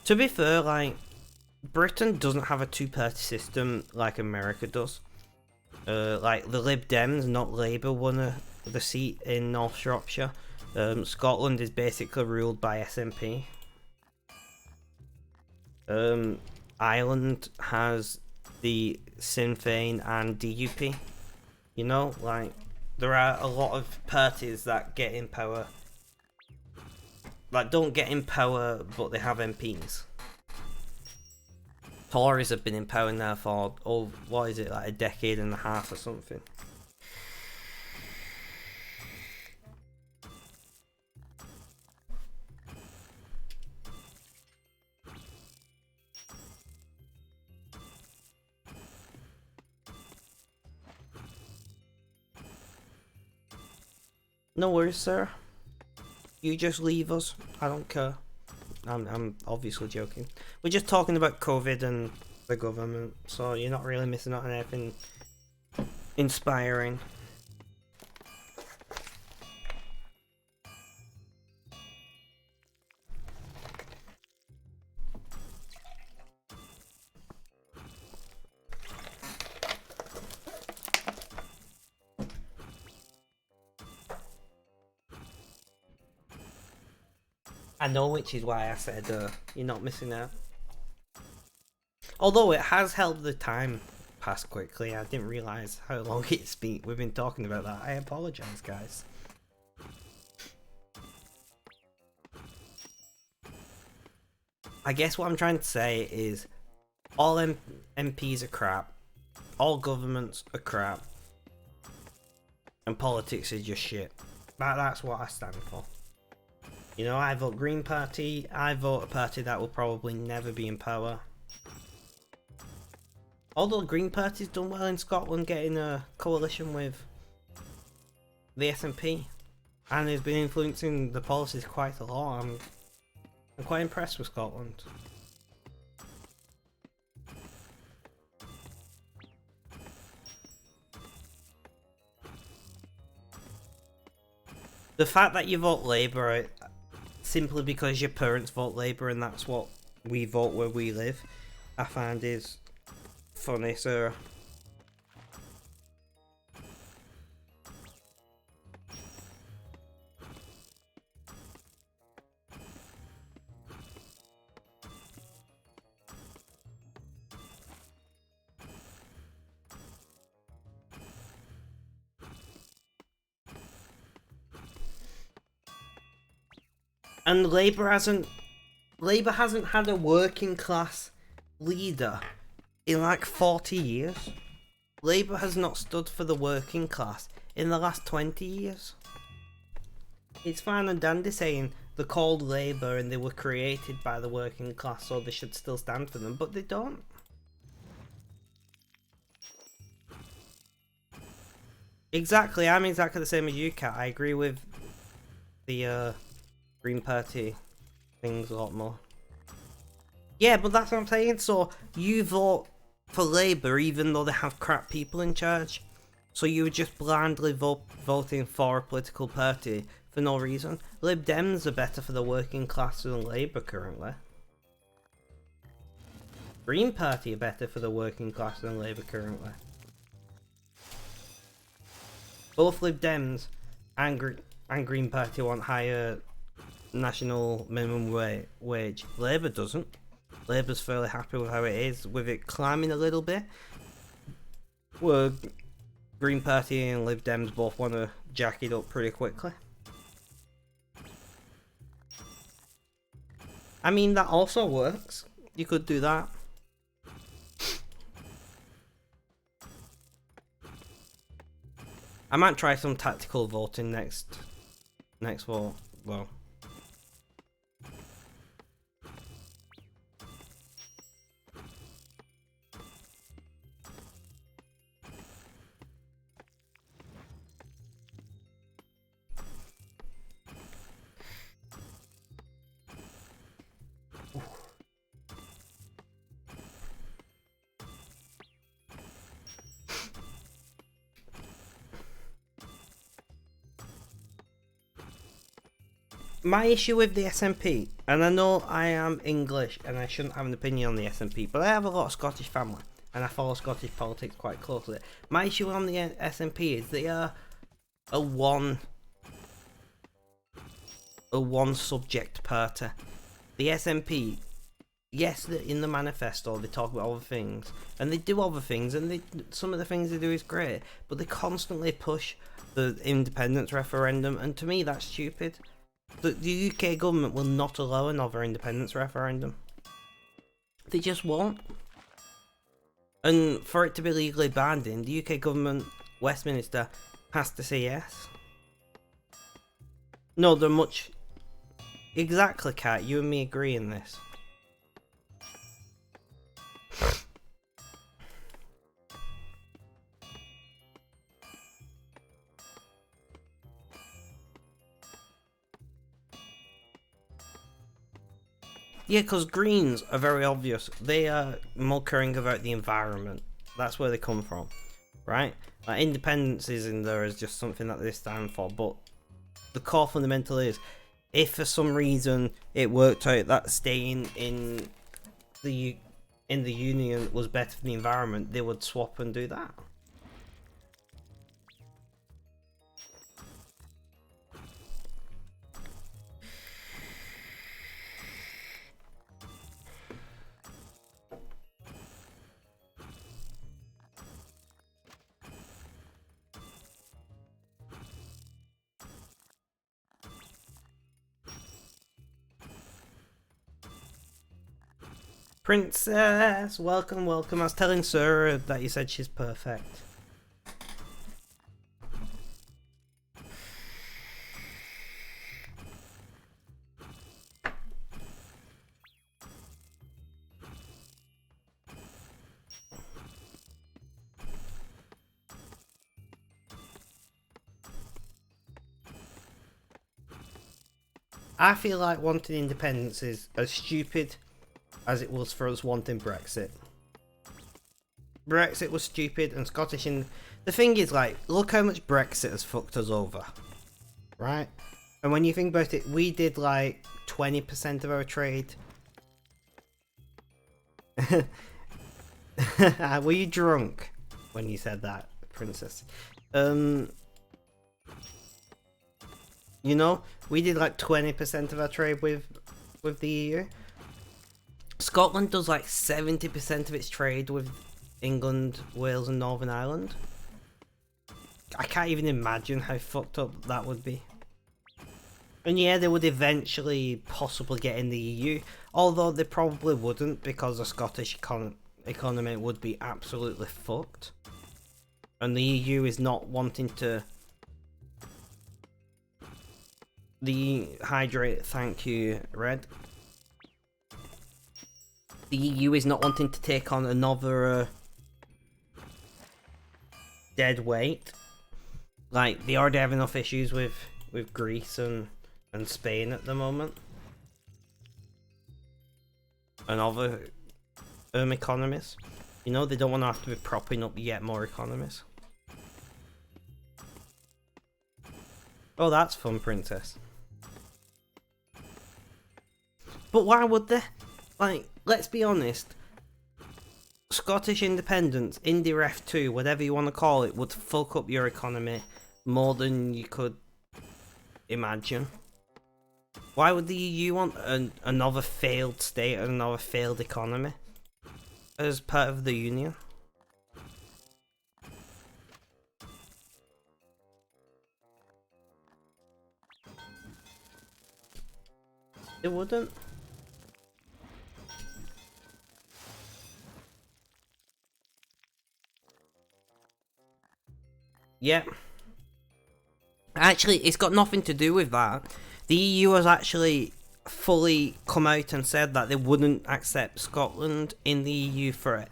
To be fair, like, Britain doesn't have a two-party system like America does. Like, the Lib Dems, not Labour, won the seat in North Shropshire. Scotland is basically ruled by SNP. Ireland has the Sinn Féin and DUP. You know, like, there are a lot of parties that get in power. Like, don't get in power, but they have MPs. Tories have been in power now for, oh, what is it, like a decade and a half or something. No worries, sir. You just leave us. I don't care. I'm obviously joking. We're just talking about COVID and the government, so you're not really missing out on anything inspiring. I know, which is why I said you're not missing out. Although it has helped the time pass quickly, I didn't realise how long it's been. We've been talking about that. I apologise, guys. I guess what I'm trying to say is all MPs are crap, all governments are crap, and politics is just shit. That's what I stand for. You know, I vote Green Party. I vote a party that will probably never be in power. Although Green Party's done well in Scotland, getting a coalition with the SNP, and has been influencing the policies quite a lot. I'm quite impressed with Scotland. The fact that you vote Labour simply because your parents vote Labour and that's what we vote where we live, I find is funny, sir. And Labour hasn't had a working class leader in like 40 years. Labour has not stood for the working class in the last 20 years. It's fine and dandy saying they're called Labour and they were created by the working class, so they should still stand for them, but they don't. Exactly, I'm exactly the same as you, Kat. I agree with the Green Party things a lot more. Yeah, but that's what I'm saying. So you vote for Labour even though they have crap people in charge. So you were just blindly voting for a political party for no reason. Lib Dems are better for the working class than Labour currently. Green Party are better for the working class than Labour currently. Both Lib Dems and Green Party want higher national minimum wage. Labour doesn't. Labour's fairly happy with how it is, with it climbing a little bit. Well, Green Party and Lib Dems both want to jack it up pretty quickly. I mean, that also works. You could do that. I might try some tactical voting next vote. Well. My issue with the SNP, and I know I am English and I shouldn't have an opinion on the SNP, but I have a lot of Scottish family and I follow Scottish politics quite closely. My issue on the SNP is they are a one subject party. The SNP, yes, in the manifesto they talk about other things, and they do other things, and some of the things they do is great, but they constantly push the independence referendum, and to me that's stupid. The UK government will not allow another independence referendum. They just won't. And for it to be legally binding, the UK government, Westminster, has to say yes. No, they're much... Exactly, Kat, you and me agree in this. Yeah, because Greens are very obvious. They are more caring about the environment. That's where they come from. right? Like, independence is in there as just something that they stand for, but the core fundamental is, if for some reason it worked out that staying in the union was better for the environment, they would swap and do that. Princess, welcome, welcome. I was telling Sarah that you said she's perfect. I feel like wanting independence is as stupid as it was for us wanting Brexit. Brexit was stupid, and Scottish in the thing is, like, look how much Brexit has fucked us over, right? And when you think about it, we did like 20% of our trade. Were you drunk when you said that, Princess? You know, we did like 20% of our trade with the EU. Scotland does like 70% of its trade with England, Wales and Northern Ireland. I can't even imagine how fucked up that would be. And yeah, they would eventually possibly get in the EU, although they probably wouldn't, because the Scottish economy would be absolutely fucked. And the EU is not wanting to... Hydrate, thank you, Red. The EU is not wanting to take on another dead weight. Like, they already have enough issues with Greece and Spain at the moment. And other economies. You know, they don't want to have to be propping up yet more economies. Oh, that's fun, Princess. But why would they? Like, let's be honest. Scottish independence, Indie Ref 2, whatever you want to call it, would fuck up your economy more than you could imagine. Why would the EU want another failed state and another failed economy as part of the Union? It wouldn't. Yeah. Actually, it's got nothing to do with that. The EU has actually fully come out and said that they wouldn't accept Scotland in the EU for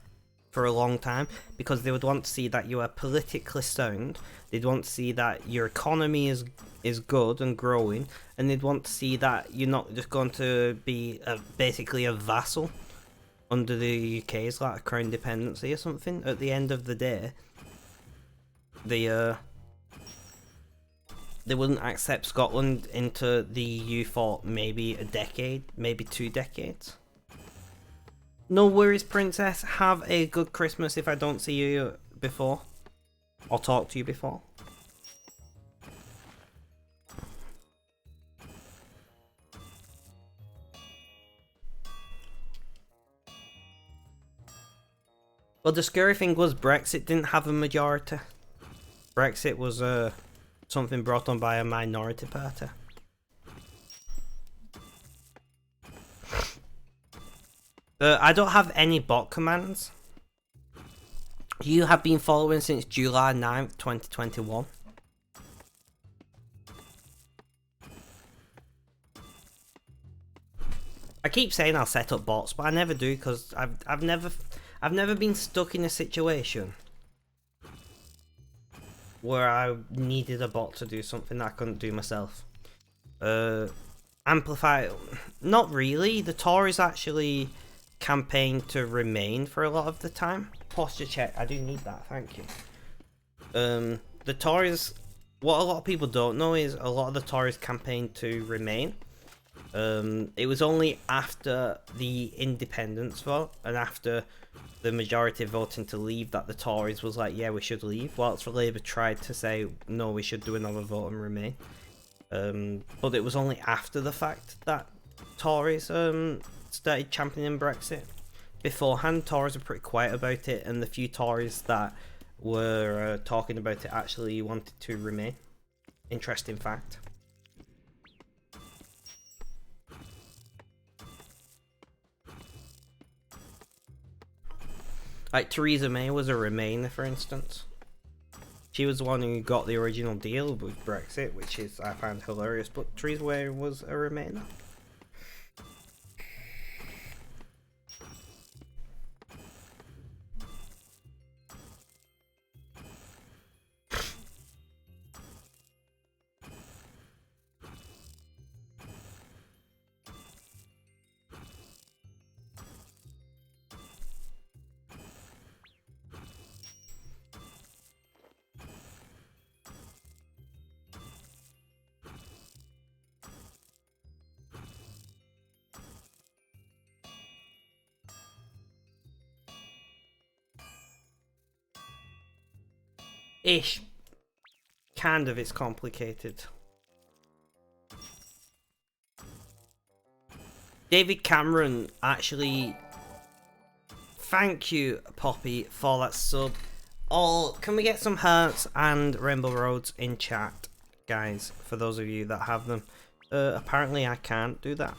a long time, because they would want to see that you are politically sound. They'd want to see that your economy is good and growing, and they'd want to see that you're not just going to be basically a vassal under the UK's like a crown dependency or something. At the end of the day, they wouldn't accept Scotland into the EU for maybe a decade, maybe 2 decades. No worries, Princess. Have a good Christmas if I don't see you before, or talk to you before. Well, the scary thing was Brexit didn't have a majority. Brexit was something brought on by a minority party. I don't have any bot commands. You have been following since July 9th, 2021. I keep saying I'll set up bots, but I never do, because I've never been stuck in a situation where I needed a bot to do something that I couldn't do myself. Amplify, not really. The Tories actually campaign to remain for a lot of the time. Posture check, I do need that, thank you. The Tories, what a lot of people don't know is a lot of the Tories campaigned to remain. It was only after the independence vote and after the majority voting to leave that the Tories was like, yeah, we should leave, whilst Labour tried to say, no, we should do another vote and remain. But it was only after the fact that Tories started championing Brexit. Beforehand, Tories were pretty quiet about it, and the few Tories that were talking about it actually wanted to remain. Interesting fact. Like Theresa May was a Remainer, for instance. She was the one who got the original deal with Brexit, which is I find hilarious. But Theresa May was a Remainer. Ish. Kind of, it's complicated. David Cameron actually... Thank you, Poppy, for that sub. Can we get some hearts and Rainbow Roads in chat, guys, for those of you that have them? Apparently I can't do that.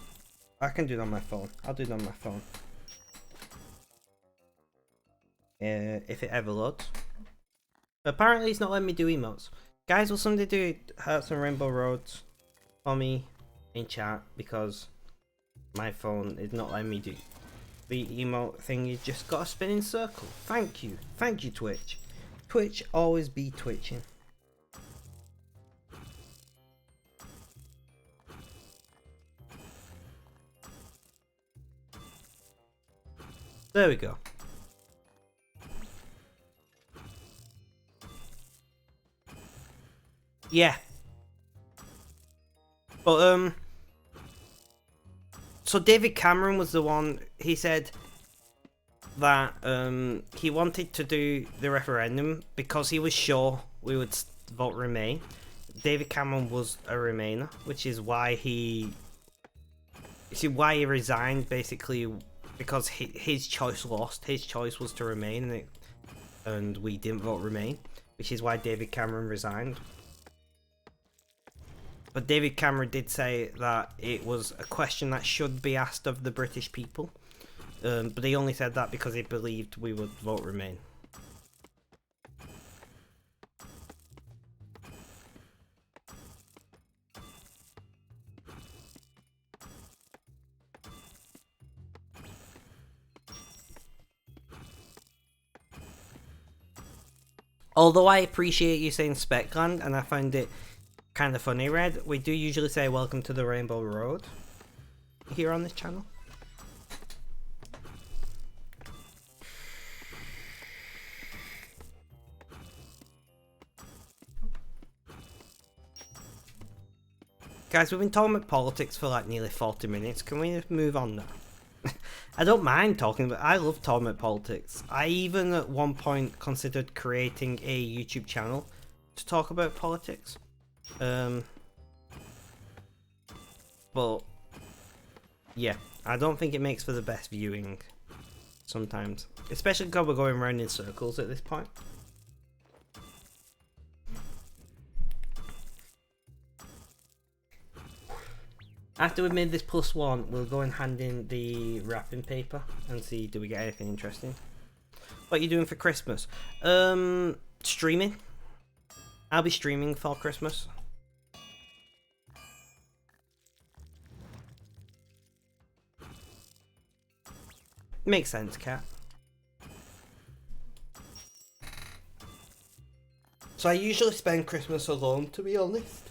I can do it on my phone. I'll do it on my phone. If it ever loads. Apparently it's not letting me do emotes. Guys, will somebody do hearts and Rainbow Roads for me in chat, because my phone is not letting me do the emote thing. You just got a spinning circle. Thank you. Thank you, Twitch. Twitch always be twitching. There we go. Yeah. But, so David Cameron was the one, he said that, he wanted to do the referendum because he was sure we would vote Remain. David Cameron was a Remainer, which is why he resigned, basically, because his choice lost. His choice was to remain, and we didn't vote Remain, which is why David Cameron resigned. But David Cameron did say that it was a question that should be asked of the British people. But he only said that because he believed we would vote Remain. Although I appreciate you saying Speckland, and I find it kind of funny, Red, we do usually say welcome to the Rainbow Road here on this channel. Guys, we've been talking about politics for like nearly 40 minutes. Can we just move on now? I don't mind talking about, I love talking about politics. I even at one point considered creating a YouTube channel to talk about politics. But yeah, I don't think it makes for the best viewing sometimes, especially because we're going around in circles at this point. After we've made this +1, we'll go and hand in the wrapping paper and see do we get anything interesting. What are you doing for Christmas? Streaming. I'll be streaming for Christmas. Makes sense, Cat. So I usually spend Christmas alone, to be honest.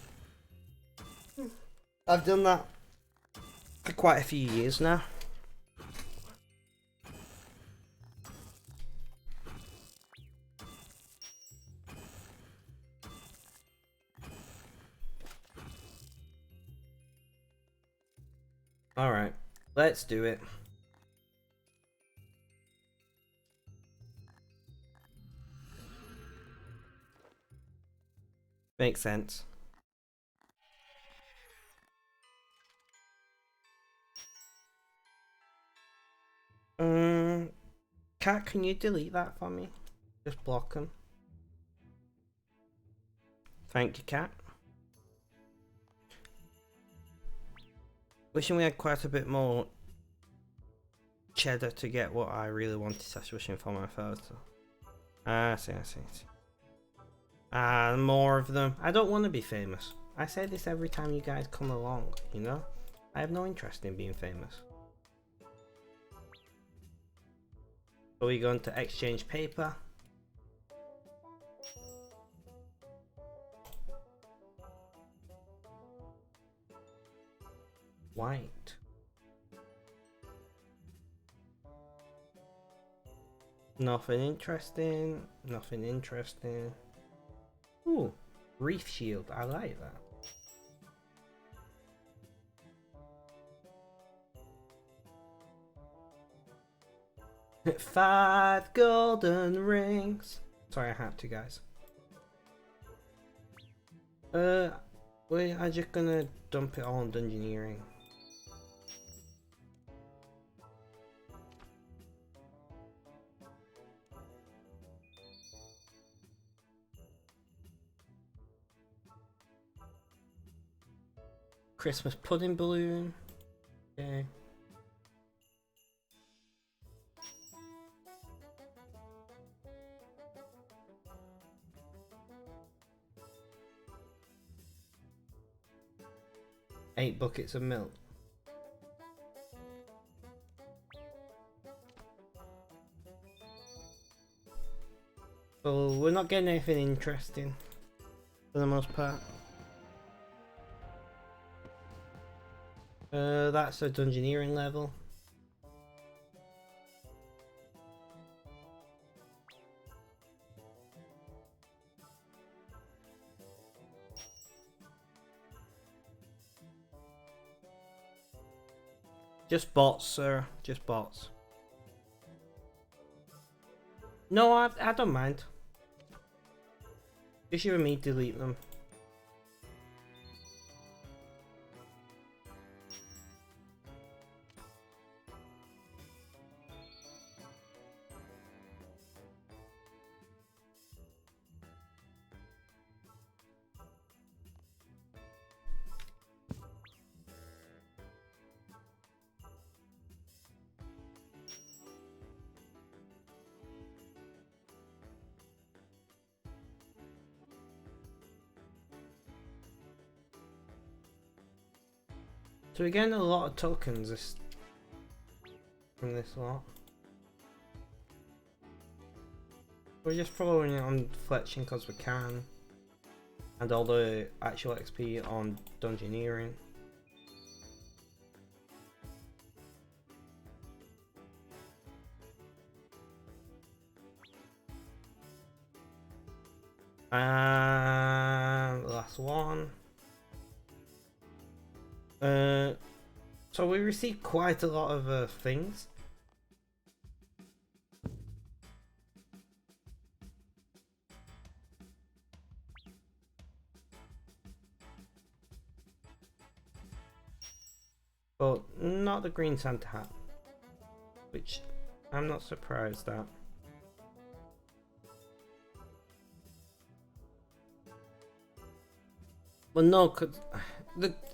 I've done that for quite a few years now. Let's do it. Makes sense. Cat, can you delete that for me? Just block them. Thank you, Cat. Wishing we had quite a bit more cheddar to get what I really wanted. So I was wishing for my photo. I see. More of them. I don't want to be famous. I say this every time you guys come along, you know? I have no interest in being famous. Are we going to exchange paper? White. Nothing interesting. Nothing interesting. Ooh, reef shield. I like that. Five golden rings. Sorry, I had to, guys. I'm just gonna dump it all on dungeoneering. Christmas pudding balloon. Okay. Eight buckets of milk. So we're not getting anything interesting for the most part. That's a dungeoneering level. Just bots, sir. Just bots. No, I don't mind. Just you and me delete them. So we're getting a lot of tokens from this lot. We're just following it on fletching because we can. And all the actual XP on dungeoneering. And last one. So we received quite a lot of things. But not the green Santa hat, which I'm not surprised at. Well, no,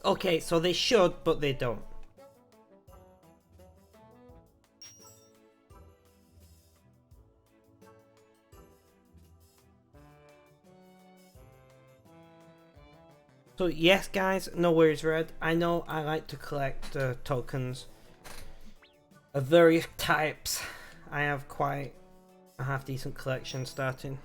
okay, so they should, but they don't. So yes, guys, no worries, Red. I know I like to collect tokens of various types. I have quite a half-decent collection starting.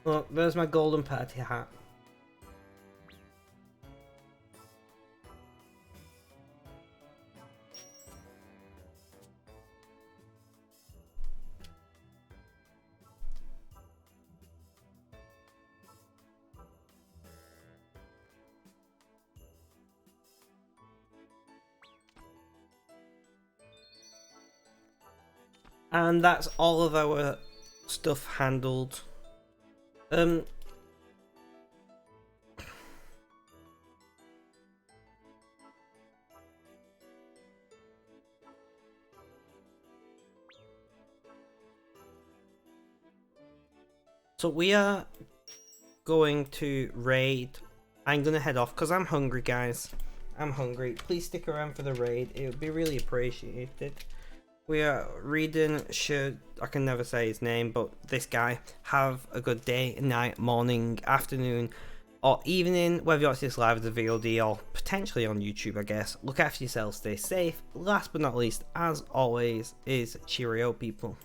Look, there's my golden party hat. And that's all of our stuff handled. So we are going to raid. I'm gonna head off because I'm hungry, guys. I'm hungry. Please stick around for the raid. It would be really appreciated. We are reading, I can never say his name, but this guy. Have a good day, night, morning, afternoon, or evening, whether you watch this live as a VOD or potentially on YouTube, I guess. Look after yourself, stay safe. Last but not least, as always, is cheerio, people.